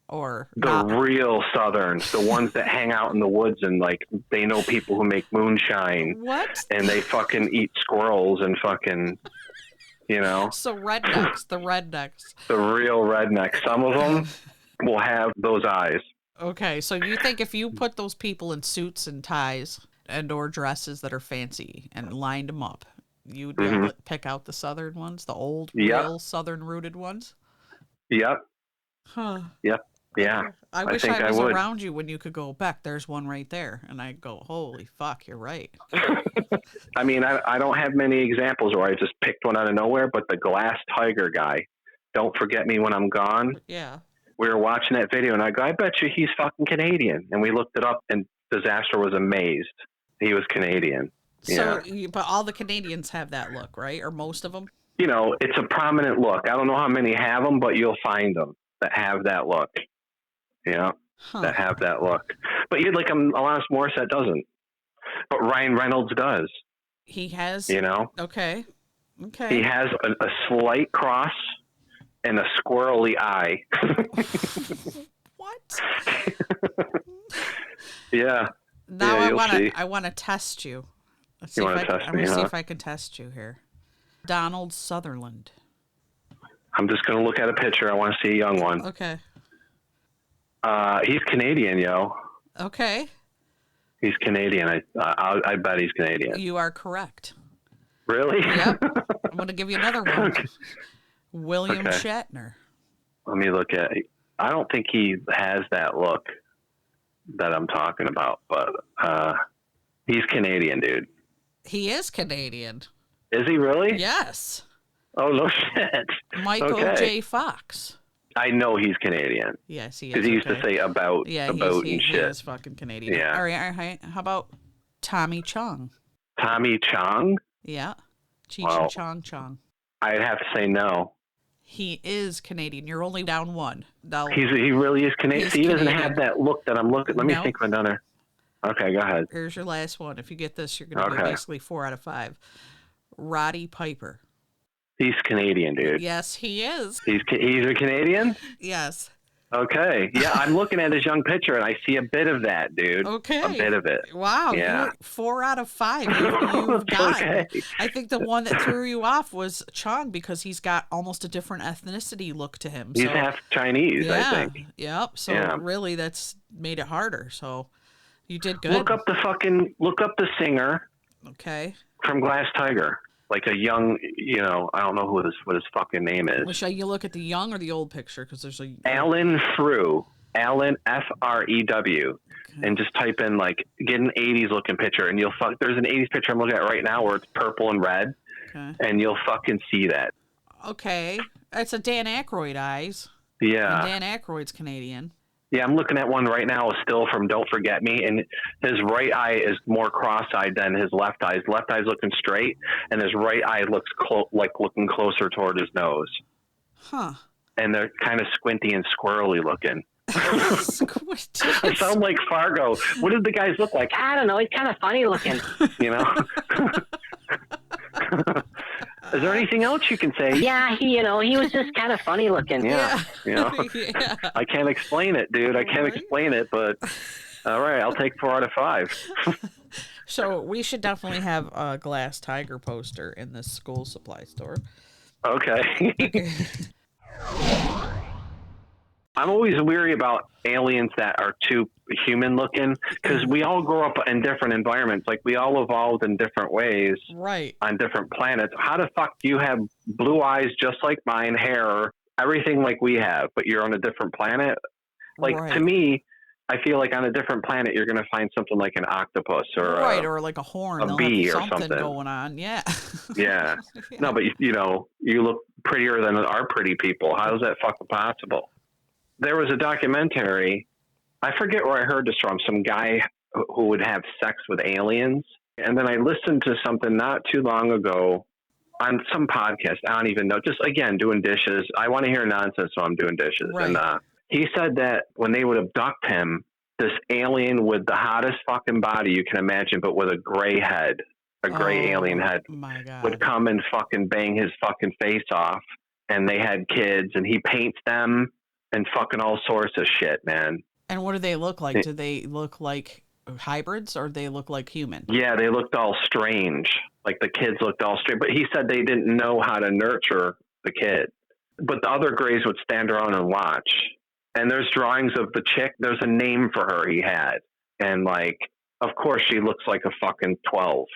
or the real Southerns, the ones that hang out in the woods and like they know people who make moonshine. What? And they fucking eat squirrels and fucking, you know. So rednecks, the real rednecks. Some of them will have those eyes. Okay, so you think if you put those people in suits and ties and or dresses that are fancy and lined them up, you'd be able to pick out the Southern ones, the old, real Southern-rooted ones? Yep. Huh. Yep. Yeah. I wish I was around you when you could go, Beck, there's one right there. And I'd go, holy fuck, you're right. I mean, I don't have many examples where I just picked one out of nowhere, but the glass tiger guy, Don't Forget Me When I'm Gone. Yeah. We were watching that video, and I go, I bet you he's fucking Canadian. And we looked it up, and Disaster was amazed. He was Canadian. So, but all the Canadians have that look, right? Or most of them? You know, it's a prominent look. I don't know how many have them, but you'll find them that have that look. Yeah, that have that look. But you'd like Alanis Morissette doesn't. But Ryan Reynolds does. He has. You know? Okay. He has a slight cross and a squirrely eye. What? Yeah. Now I want to test you. Let's see I'm gonna see if I can test you here. Donald Sutherland. I'm just gonna look at a picture. I want to see a young one. Okay. He's Canadian, yo. Okay. He's Canadian. I bet he's Canadian. You are correct. Really? Yep. I'm going to give you another one. William Shatner. Let me look at it. I don't think he has that look that I'm talking about, but he's Canadian, dude. He is Canadian. Is he really? Yes. Oh, no shit. Michael J. Fox. I know he's Canadian. Yes, he is. Because he used to say about and shit. He is fucking Canadian. Yeah. All right. How about Tommy Chong? Tommy Chong? Yeah. Chong. I'd have to say no. He is Canadian. You're only down one. He really is Canadian. He doesn't have that look that I'm looking. Let me think of another. Okay, go ahead. Here's your last one. If you get this, you're going to be basically 4 out of 5. Roddy Piper. He's Canadian, dude. Yes, he is. He's a Canadian? Yes. Okay. Yeah, I'm looking at his young picture, and I see a bit of that, dude. Okay. A bit of it. Wow. Yeah. 4 out of 5. You've got. Okay. I think the one that threw you off was Chung because he's got almost a different ethnicity look to him. He's half Chinese, yeah, I think. Yep. So really, that's made it harder. So you did good. Look up the singer. Okay. From Glass Tiger. Like a young, I don't know what his fucking name is. Should you look at the young or the old picture? Because there's a Alan Frew, Alan Frew, and just type in get an '80s looking picture, and there's an '80s picture I'm looking at right now where it's purple and red, and you'll fucking see that. Okay, it's a Dan Aykroyd eyes. Yeah, and Dan Aykroyd's Canadian. Yeah, I'm looking at one right now, still from Don't Forget Me, and his right eye is more cross-eyed than his left eye. His left eye's looking straight, and his right eye looks looking closer toward his nose. Huh. And they're kind of squinty and squirrely looking. I sound like Fargo. What did the guys look like? I don't know. He's kind of funny looking. Is there anything else you can say? Yeah, he was just kind of funny looking. Yeah. I can't explain it, dude. I can't explain it, but all right, I'll take 4 out of 5. So we should definitely have a Glass Tiger poster in this school supply store. Okay. I'm always weary about aliens that are too human looking because we all grow up in different environments. Like we all evolved in different ways, right? On different planets. How the fuck do you have blue eyes just like mine, hair, everything like we have, but you're on a different planet? Like to me, I feel like on a different planet you're going to find something like an octopus or or like a horn, a bee or something something going on. Yeah. Yeah. No, but you look prettier than our pretty people. How is that fucking possible? There was a documentary, I forget where I heard this from, some guy who would have sex with aliens. And then I listened to something not too long ago on some podcast. I don't even know. Just, again, doing dishes. I want to hear nonsense, so I'm doing dishes. Right. And he said that when they would abduct him, this alien with the hottest fucking body you can imagine, but with a gray head, a gray alien head, would come and fucking bang his fucking face off. And they had kids, and he paints them. And fucking all sorts of shit, man. And what do they look like? Do they look like hybrids or do they look like human? Yeah, they looked all strange. Like the kids looked all strange. But he said they didn't know how to nurture the kid. But the other Greys would stand around and watch. And there's drawings of the chick. There's a name for her he had. And of course she looks like a fucking 12,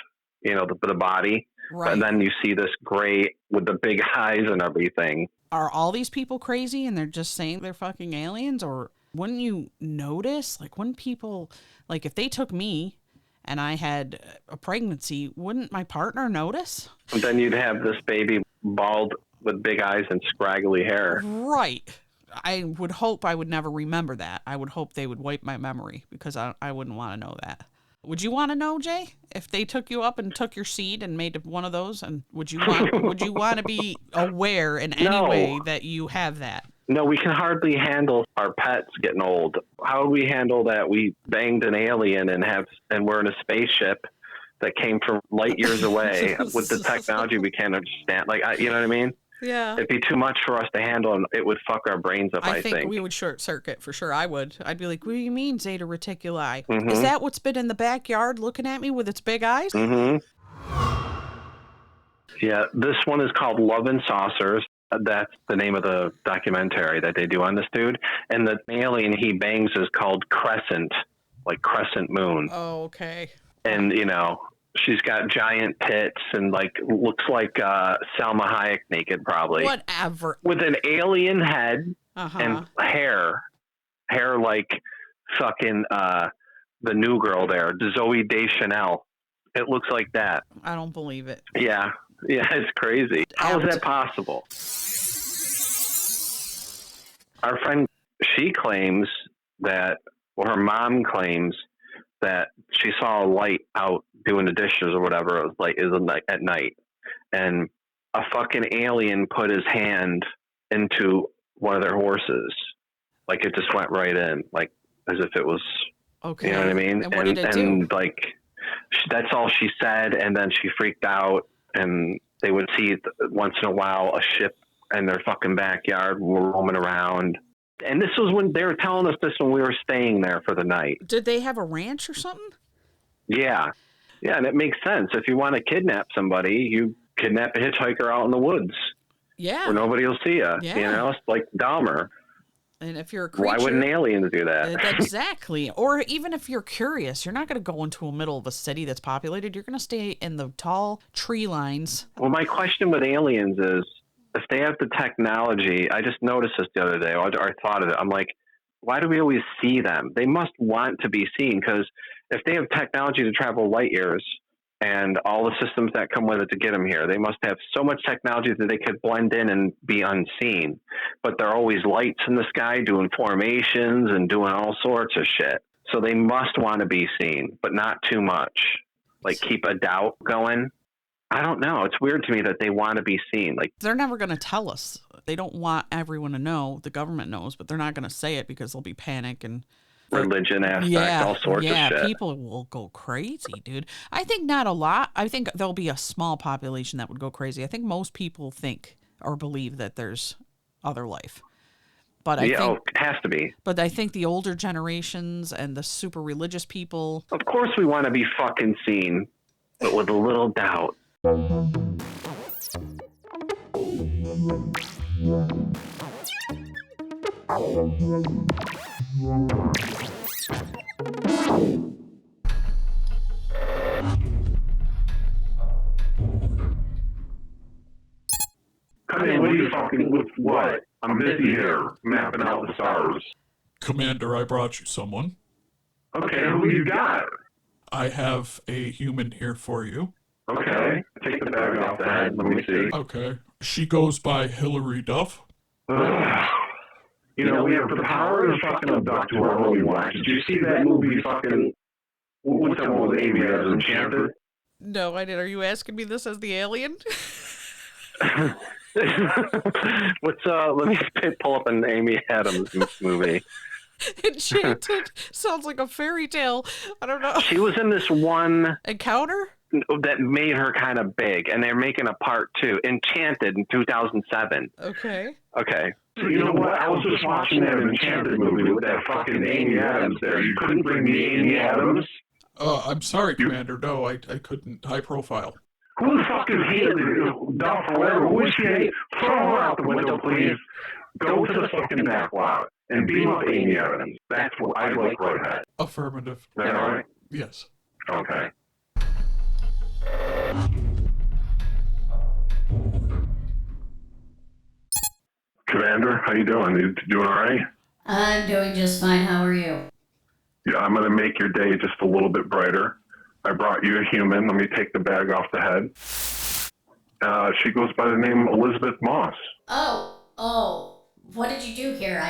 the body. Right. And then you see this Gray with the big eyes and everything. Are all these people crazy and they're just saying they're fucking aliens? Or wouldn't you notice? Wouldn't people, if they took me and I had a pregnancy, wouldn't my partner notice? And then you'd have this baby bald with big eyes and scraggly hair. Right. I would hope I would never remember that. I would hope they would wipe my memory because I wouldn't want to know that. Would you want to know, Jay, if they took you up and took your seed and made one of those? And would you want to be aware in any way that you have that? No, we can hardly handle our pets getting old. How do we handle that? We banged an alien and we're in a spaceship that came from light years away with the technology we can't understand. You know what I mean? Yeah. It'd be too much for us to handle, and it would fuck our brains up, I think. We would short circuit for sure. I would. I'd be like, what do you mean, Zeta Reticuli? Mm-hmm. Is that what's been in the backyard looking at me with its big eyes? Mm-hmm. Yeah, this one is called Love and Saucers. That's the name of the documentary that they do on this dude. And the alien he bangs is called Crescent, like Crescent Moon. Oh, okay. And, she's got giant tits and looks like Salma Hayek naked, probably. Whatever. With an alien head and hair like fucking the new girl there, Zoe Deschanel. It looks like that. I don't believe it. Yeah, it's crazy. How is that possible? Our friend, she claims that, her mom claims that she saw a light out doing the dishes or whatever. It was at night, and a fucking alien put his hand into one of their horses. It just went right in, as if it was, okay. You know what I mean? And what did it do? That's all she said. And then she freaked out and They would see once in a while a ship in their fucking backyard roaming around. And this was when they were telling us this when we were staying there for the night. Did they have a ranch or something? Yeah. Yeah, and it makes sense. If you want to kidnap somebody, you kidnap a hitchhiker out in the woods. Yeah. Where nobody will see you. Yeah. You know, it's like Dahmer. And if you're a creature... Why wouldn't aliens do that? Exactly. Or even if you're curious, you're not going to go into the middle of a city that's populated. You're going to stay in the tall tree lines. Well, my question with aliens is, if they have the technology, I just noticed this the other day, or I thought of it, I'm like, why do we always see them? They must want to be seen, because if they have technology to travel light years and all the systems that come with it to get them here, they must have so much technology that they could blend in and be unseen. But there are always lights in the sky doing formations and doing all sorts of shit. So they must want to be seen, but not too much. Like, keep a doubt going. I don't know. It's weird to me that they want to be seen. Like, they're never going to tell us. They don't want everyone to know. The government knows, but they're not going to say it because there'll be panic and religion aspect, all sorts of shit. Yeah, people will go crazy, dude. I think not a lot. I think there'll be a small population that would go crazy. I think most people think or believe that there's other life. But I think, it has to be. But I think the older generations and the super religious people... Of course we want to be fucking seen, but with a little doubt. Come in, what are you fucking with what? I'm busy here, mapping out the stars. Commander, I brought you someone. Okay, who you got? I have a human here for you. Okay, take the bag off the head, let me see. Okay. She goes by Hillary Duff. You know, we have the power to fucking abduct whoever we want. Did you see that movie fucking... What's that one with Amy Adams, Enchanted? No, I did. Are you asking me this as the alien? Let me pull up an Amy Adams movie. Enchanted sounds like a fairy tale. I don't know. She was in this one Encounter that made her kind of big, and they're making a part 2, Enchanted, in 2007. Okay. So you know what? I was just watching that Enchanted movie with that fucking Amy Adams there. You couldn't bring me Amy Adams? I'm sorry, Commander. No, I couldn't. High profile. Who the fucking hated Duff or whatever? Who is she? Throw her out the window, please. Go to the fucking back lot and beam up Amy Adams. That's what I like right ahead. Affirmative. Is that all right? Yes. Okay. Commander, how you doing? You doing all right? I'm doing just fine. How are you? Yeah, I'm going to make your day just a little bit brighter. I brought you a human. Let me take the bag off the head. She goes by the name Elizabeth Moss. Oh. What did you do here?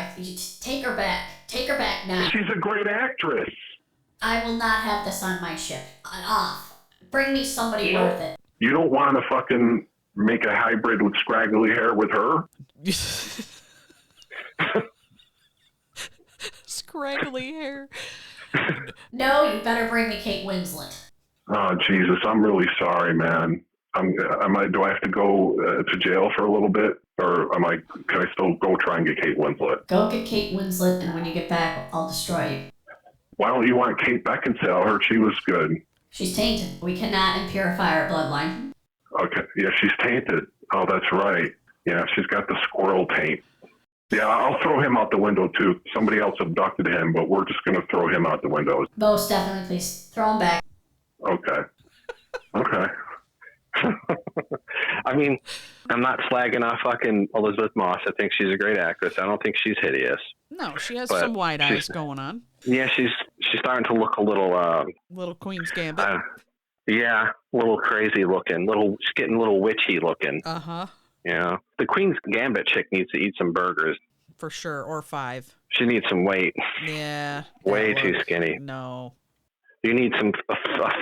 Take her back. Take her back now. She's a great actress. I will not have this on my ship. Off. Bring me somebody worth it. You don't want to fucking make a hybrid with scraggly hair with her? Scraggly hair. No, you better bring me Kate Winslet. Oh, Jesus, I'm really sorry, man. Do I have to go to jail for a little bit? Or can I still go try and get Kate Winslet? Go get Kate Winslet, and when you get back, I'll destroy you. Why don't you want Kate Beckinsale? I heard she was good. She's tainted. We cannot impurify her bloodline. Okay, yeah, she's tainted. Oh, that's right. Yeah, she's got the squirrel taint. Yeah, I'll throw him out the window, too. Somebody else abducted him, but we're just going to throw him out the window. Most definitely, please. Throw him back. Okay. I mean, I'm not slagging off fucking Elizabeth Moss. I think she's a great actress. I don't think she's hideous. No, she has some wide eyes going on. Yeah, she's starting to look a little... little Queen's Gambit. Yeah, a little crazy looking. She's getting a little witchy looking. Uh-huh. Yeah. The Queen's Gambit chick needs to eat some burgers. For sure, or 5. She needs some weight. Yeah. Way too skinny. No. You need a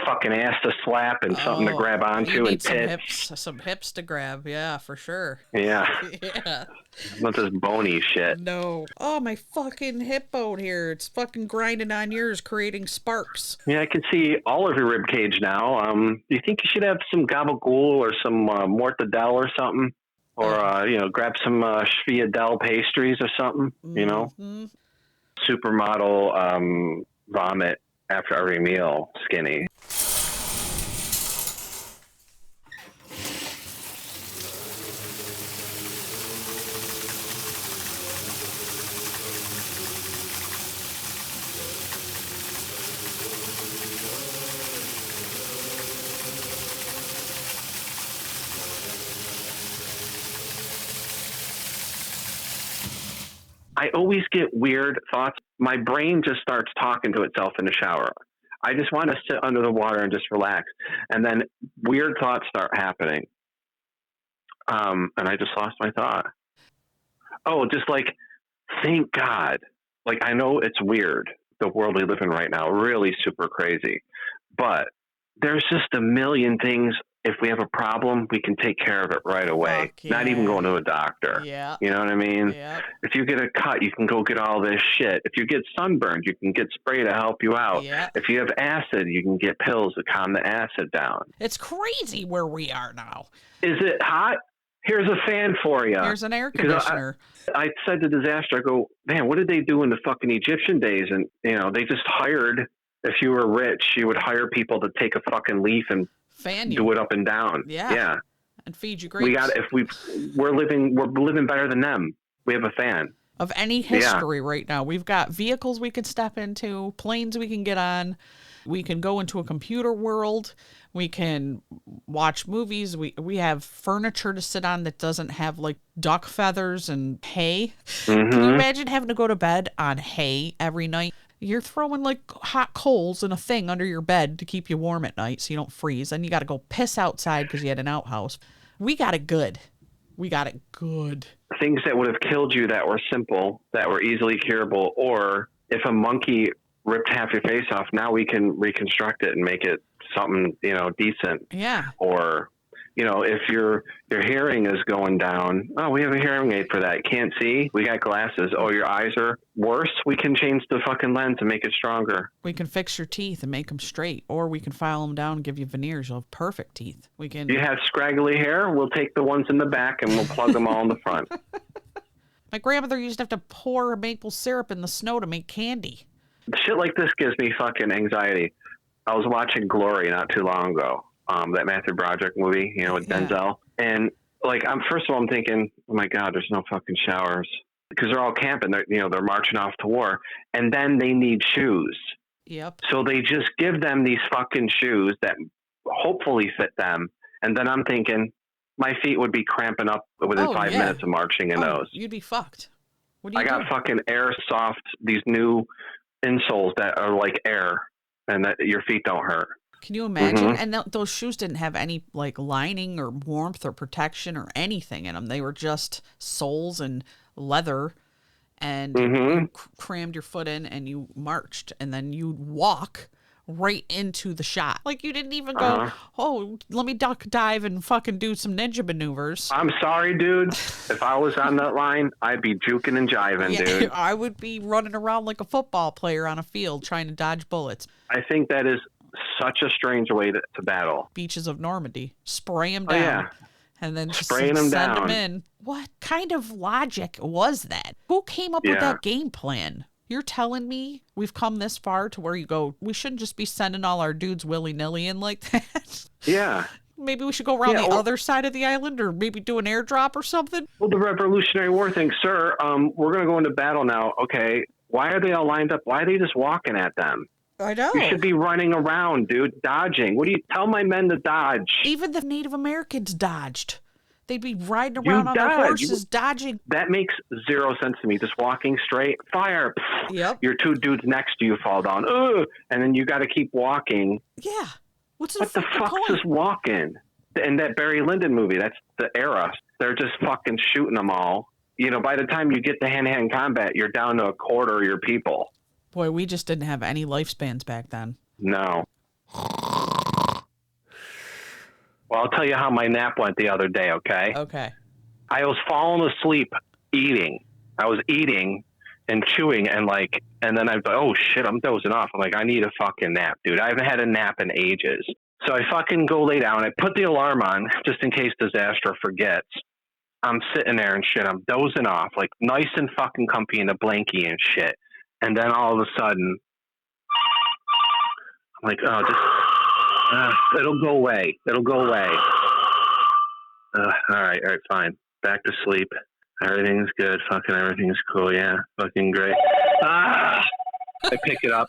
fucking ass to slap and something to grab onto you and need tits. some hips to grab. Yeah, for sure. Yeah. Yeah. Not this bony shit. No. Oh, my fucking hip bone here. It's fucking grinding on yours, creating sparks. Yeah, I can see all of your rib cage now. Do you think you should have some gabagool or some mortadelle or something? Or, grab some Sviadel pastries or something, Mm-hmm. Supermodel vomit after every meal, skinny. I always get weird thoughts. My brain just starts talking to itself in the shower. I just want to sit under the water and just relax. And then weird thoughts start happening. And I just lost my thought. Oh, just like, thank God. Like, I know it's weird, the world we live in right now, really super crazy. But there's just a million things. If we have a problem, we can take care of it right away. Yeah. Not even going to a doctor. Yeah. You know what I mean? Yeah. If you get a cut, you can go get all this shit. If you get sunburned, you can get spray to help you out. Yeah. If you have acid, you can get pills to calm the acid down. It's crazy where we are now. Is it hot? Here's a fan for you. Here's an air conditioner. I said to Disaster, I go, man, what did they do in the fucking Egyptian days? And, they just hired, if you were rich, you would hire people to take a fucking leaf and fan you. Do it up and down. Yeah. And feed you grapes. We're living better than them. We have a fan. Of any history right now. We've got vehicles we can step into, planes we can get on. We can go into a computer world. We can watch movies. We have furniture to sit on that doesn't have like duck feathers and hay. Mm-hmm. Can you imagine having to go to bed on hay every night? You're throwing like hot coals in a thing under your bed to keep you warm at night so you don't freeze. Then you got to go piss outside because you had an outhouse. We got it good. Things that would have killed you that were simple, that were easily curable, or if a monkey ripped half your face off, now we can reconstruct it and make it something, decent. Yeah. Or, if your hearing is going down, oh, we have a hearing aid for that. Can't see? We got glasses. Oh, your eyes are worse? We can change the fucking lens and make it stronger. We can fix your teeth and make them straight, or we can file them down and give you veneers. You'll have perfect teeth. We can. You have scraggly hair? We'll take the ones in the back and we'll plug them all in the front. My grandmother used to have to pour maple syrup in the snow to make candy. Shit like this gives me fucking anxiety. I was watching Glory not too long ago. That Matthew Broderick movie, with Denzel. And first of all, I'm thinking, oh my God, there's no fucking showers because they're all camping. They're marching off to war, and then they need shoes. Yep. So they just give them these fucking shoes that hopefully fit them. And then I'm thinking, my feet would be cramping up within 5 minutes of marching in those. You'd be fucked. What do I you got fucking Airsoft, these new insoles that are like air, and that your feet don't hurt. Can you imagine? Mm-hmm. And those shoes didn't have any lining or warmth or protection or anything in them. They were just soles and leather, and you crammed your foot in and you marched, and then you'd walk right into the shot. Like you didn't even go, oh, let me duck dive and fucking do some ninja maneuvers. I'm sorry, dude. If I was on that line, I'd be juking and jiving, dude. I would be running around like a football player on a field trying to dodge bullets. I think that is such a strange way to battle. Beaches of Normandy. Spray them down. Oh, yeah. And then just spraying them send down. them in. What kind of logic was that? Who came up with that game plan? You're telling me we've come this far to where you go, we shouldn't just be sending all our dudes willy-nilly in like that? Yeah. Maybe we should go around the other side of the island, or maybe do an airdrop or something? Well, the Revolutionary War thing, sir, we're going to go into battle now. Okay, why are they all lined up? Why are they just walking at them? I know. You should be running around, dude, dodging. What do you tell my men to dodge? Even the Native Americans dodged. They'd be riding around on their horses, dodging. That makes zero sense to me. Just walking straight, fire. Yep. Your two dudes next to you fall down. Ugh. And then you got to keep walking. Yeah. What the fuck's just walking? In that Barry Lyndon movie, that's the era. They're just fucking shooting them all. By the time you get to hand-to-hand combat, you're down to a quarter of your people. Boy, we just didn't have any lifespans back then. No. Well, I'll tell you how my nap went the other day, okay? Okay. I was falling asleep eating. I was eating and chewing and then I was like, oh shit, I'm dozing off. I'm like, I need a fucking nap, dude. I haven't had a nap in ages. So I fucking go lay down. I put the alarm on just in case Disaster forgets. I'm sitting there and shit. I'm dozing off, like nice and fucking comfy in a blankie and shit. And then all of a sudden, I'm like, oh, just, it'll go away. It'll go away. All right, fine. Back to sleep. Everything's good. Fucking everything's cool. Yeah, fucking great. I pick it up.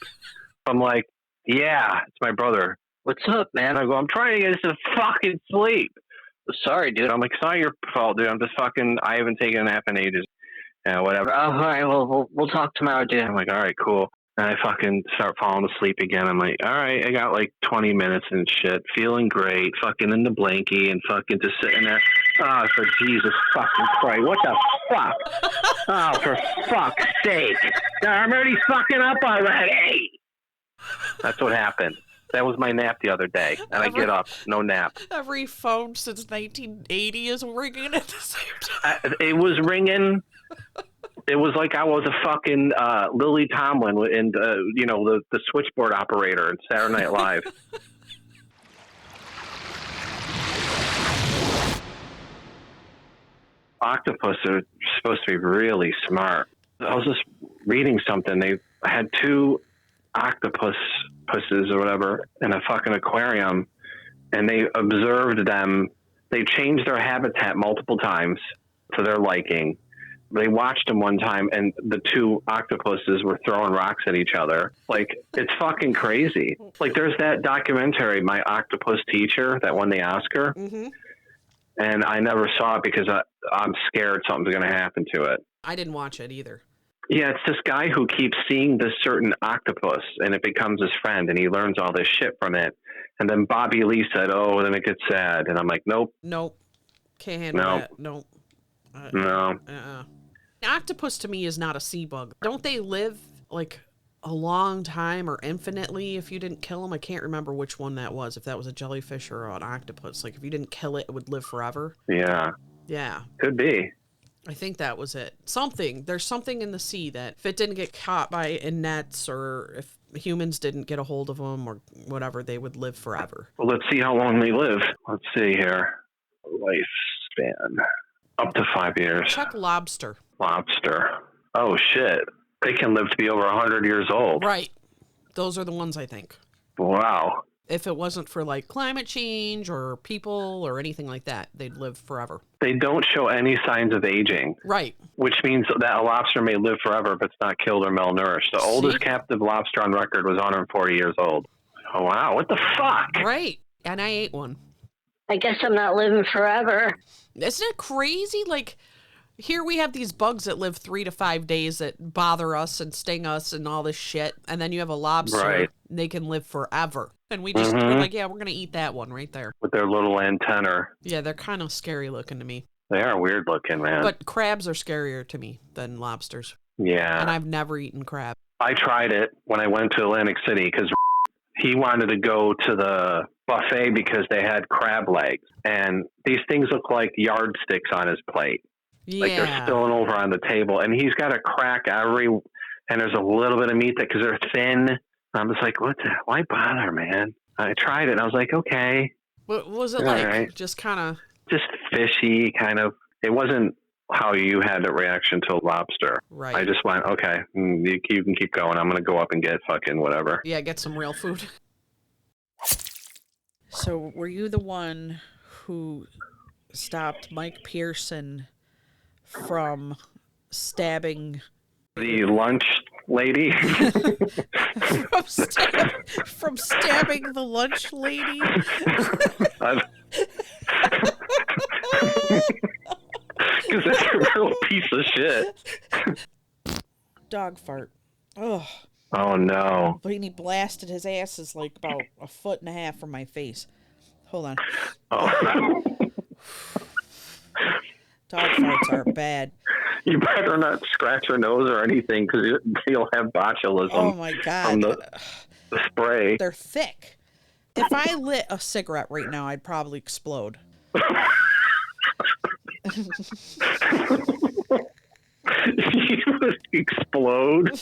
I'm like, yeah, it's my brother. What's up, man? I go, I'm trying to get to fucking sleep. Sorry, dude. I'm like, it's not your fault, dude. I'm just fucking, I haven't taken a nap in ages. Yeah, whatever. Oh, all right, well, we'll talk tomorrow, dude. I'm like, all right, cool. And I fucking start falling asleep again. I'm like, all right, I got like 20 minutes and shit. Feeling great. Fucking in the blankie and fucking just sitting there. Oh, for Jesus fucking Christ. What the fuck? Oh, for fuck's sake. I'm already fucking up already. That's what happened. That was my nap the other day. And I get up. No nap. Every phone since 1980 is ringing at the same time. It was ringing. It was like I was a fucking Lily Tomlin and the switchboard operator in Saturday Night Live. Octopus are supposed to be really smart. I was just reading something. They had 2 octopuses or whatever in a fucking aquarium, and they observed them. They changed their habitat multiple times to their liking. They watched them one time, and the 2 octopuses were throwing rocks at each other. Like, it's fucking crazy. Like, there's that documentary, My Octopus Teacher, that won the Oscar. Mm-hmm. And I never saw it because I'm scared something's going to happen to it. I didn't watch it either. Yeah, it's this guy who keeps seeing this certain octopus, and it becomes his friend, and he learns all this shit from it. And then Bobby Lee said, oh, then it gets sad. And I'm like, nope. Nope. Can't handle that. Nope. No. Octopus to me is not a sea bug. Don't they live like a long time or infinitely if you didn't kill them? I can't remember which one that was, if that was a jellyfish or an octopus. Like if you didn't kill it, it would live forever. Yeah. Yeah. Could be. I think that was it. There's something in the sea that if it didn't get caught in nets or if humans didn't get a hold of them or whatever, they would live forever. Well, let's see how long they live. Let's see here. Lifespan. Up to 5 years. Check lobster. Lobster. Oh, shit. They can live to be over 100 years old. Right. Those are the ones I think. Wow. If it wasn't for like climate change or people or anything like that, they'd live forever. They don't show any signs of aging. Right. Which means that a lobster may live forever if it's not killed or malnourished. The oldest captive lobster on record was 140 years old. Oh, wow. What the fuck? Right. And I ate one. I guess I'm not living forever. Isn't it crazy? Like, here we have these bugs that live 3 to 5 days that bother us and sting us and all this shit. And then you have a lobster. Right. And they can live forever. And we just, we're like, yeah, we're going to eat that one right there. With their little antennae. Yeah, they're kind of scary looking to me. They are weird looking, man. But crabs are scarier to me than lobsters. Yeah. And I've never eaten crab. I tried it when I went to Atlantic City because he wanted to go to the buffet because they had crab legs. And these things look like yardsticks on his plate. Yeah. Like they're spilling over on the table. And he's got to crack and there's a little bit of meat because they're thin. I'm just like, why bother, man? I tried it and I was like, okay. What was it like? Right. Just kind of... Just fishy, kind of. It wasn't how you had a reaction to a lobster. Right. I just went, okay, you can keep going. I'm going to go up and get fucking whatever. Yeah, get some real food. So were you the one who stopped Mike Pearson from stabbing... The lunch lady? from stabbing the lunch lady? Because that's a real piece of shit. Dog fart. Oh. Oh, no. But he blasted his asses like about 1.5 feet from my face. Hold on. Oh. Dog farts are bad. You better not scratch your nose or anything because you'll have botulism. Oh, my God. The spray. They're thick. If I lit a cigarette right now, I'd probably explode. You would explode.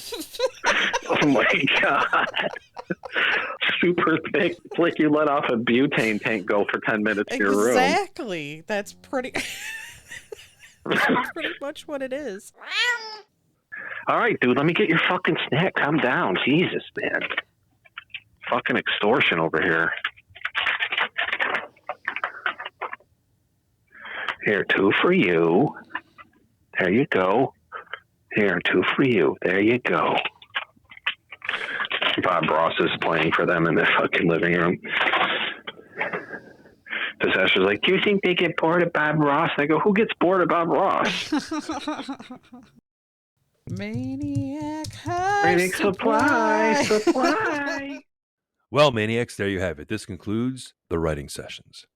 Oh my god. Super thick. It's like you let off a butane tank go for 10 minutes in your room. Exactly. That's pretty much what it is. All right, dude, let me get your fucking snack. Calm down. Jesus, man. Fucking extortion over here. Here, 2 for you. There you go. Here, 2 for you. There you go. Bob Ross is playing for them in the fucking living room. Possessor's like, do you think they get bored of Bob Ross? And I go, who gets bored of Bob Ross? Maniac supply. Well, Maniacs, there you have it. This concludes the writing sessions.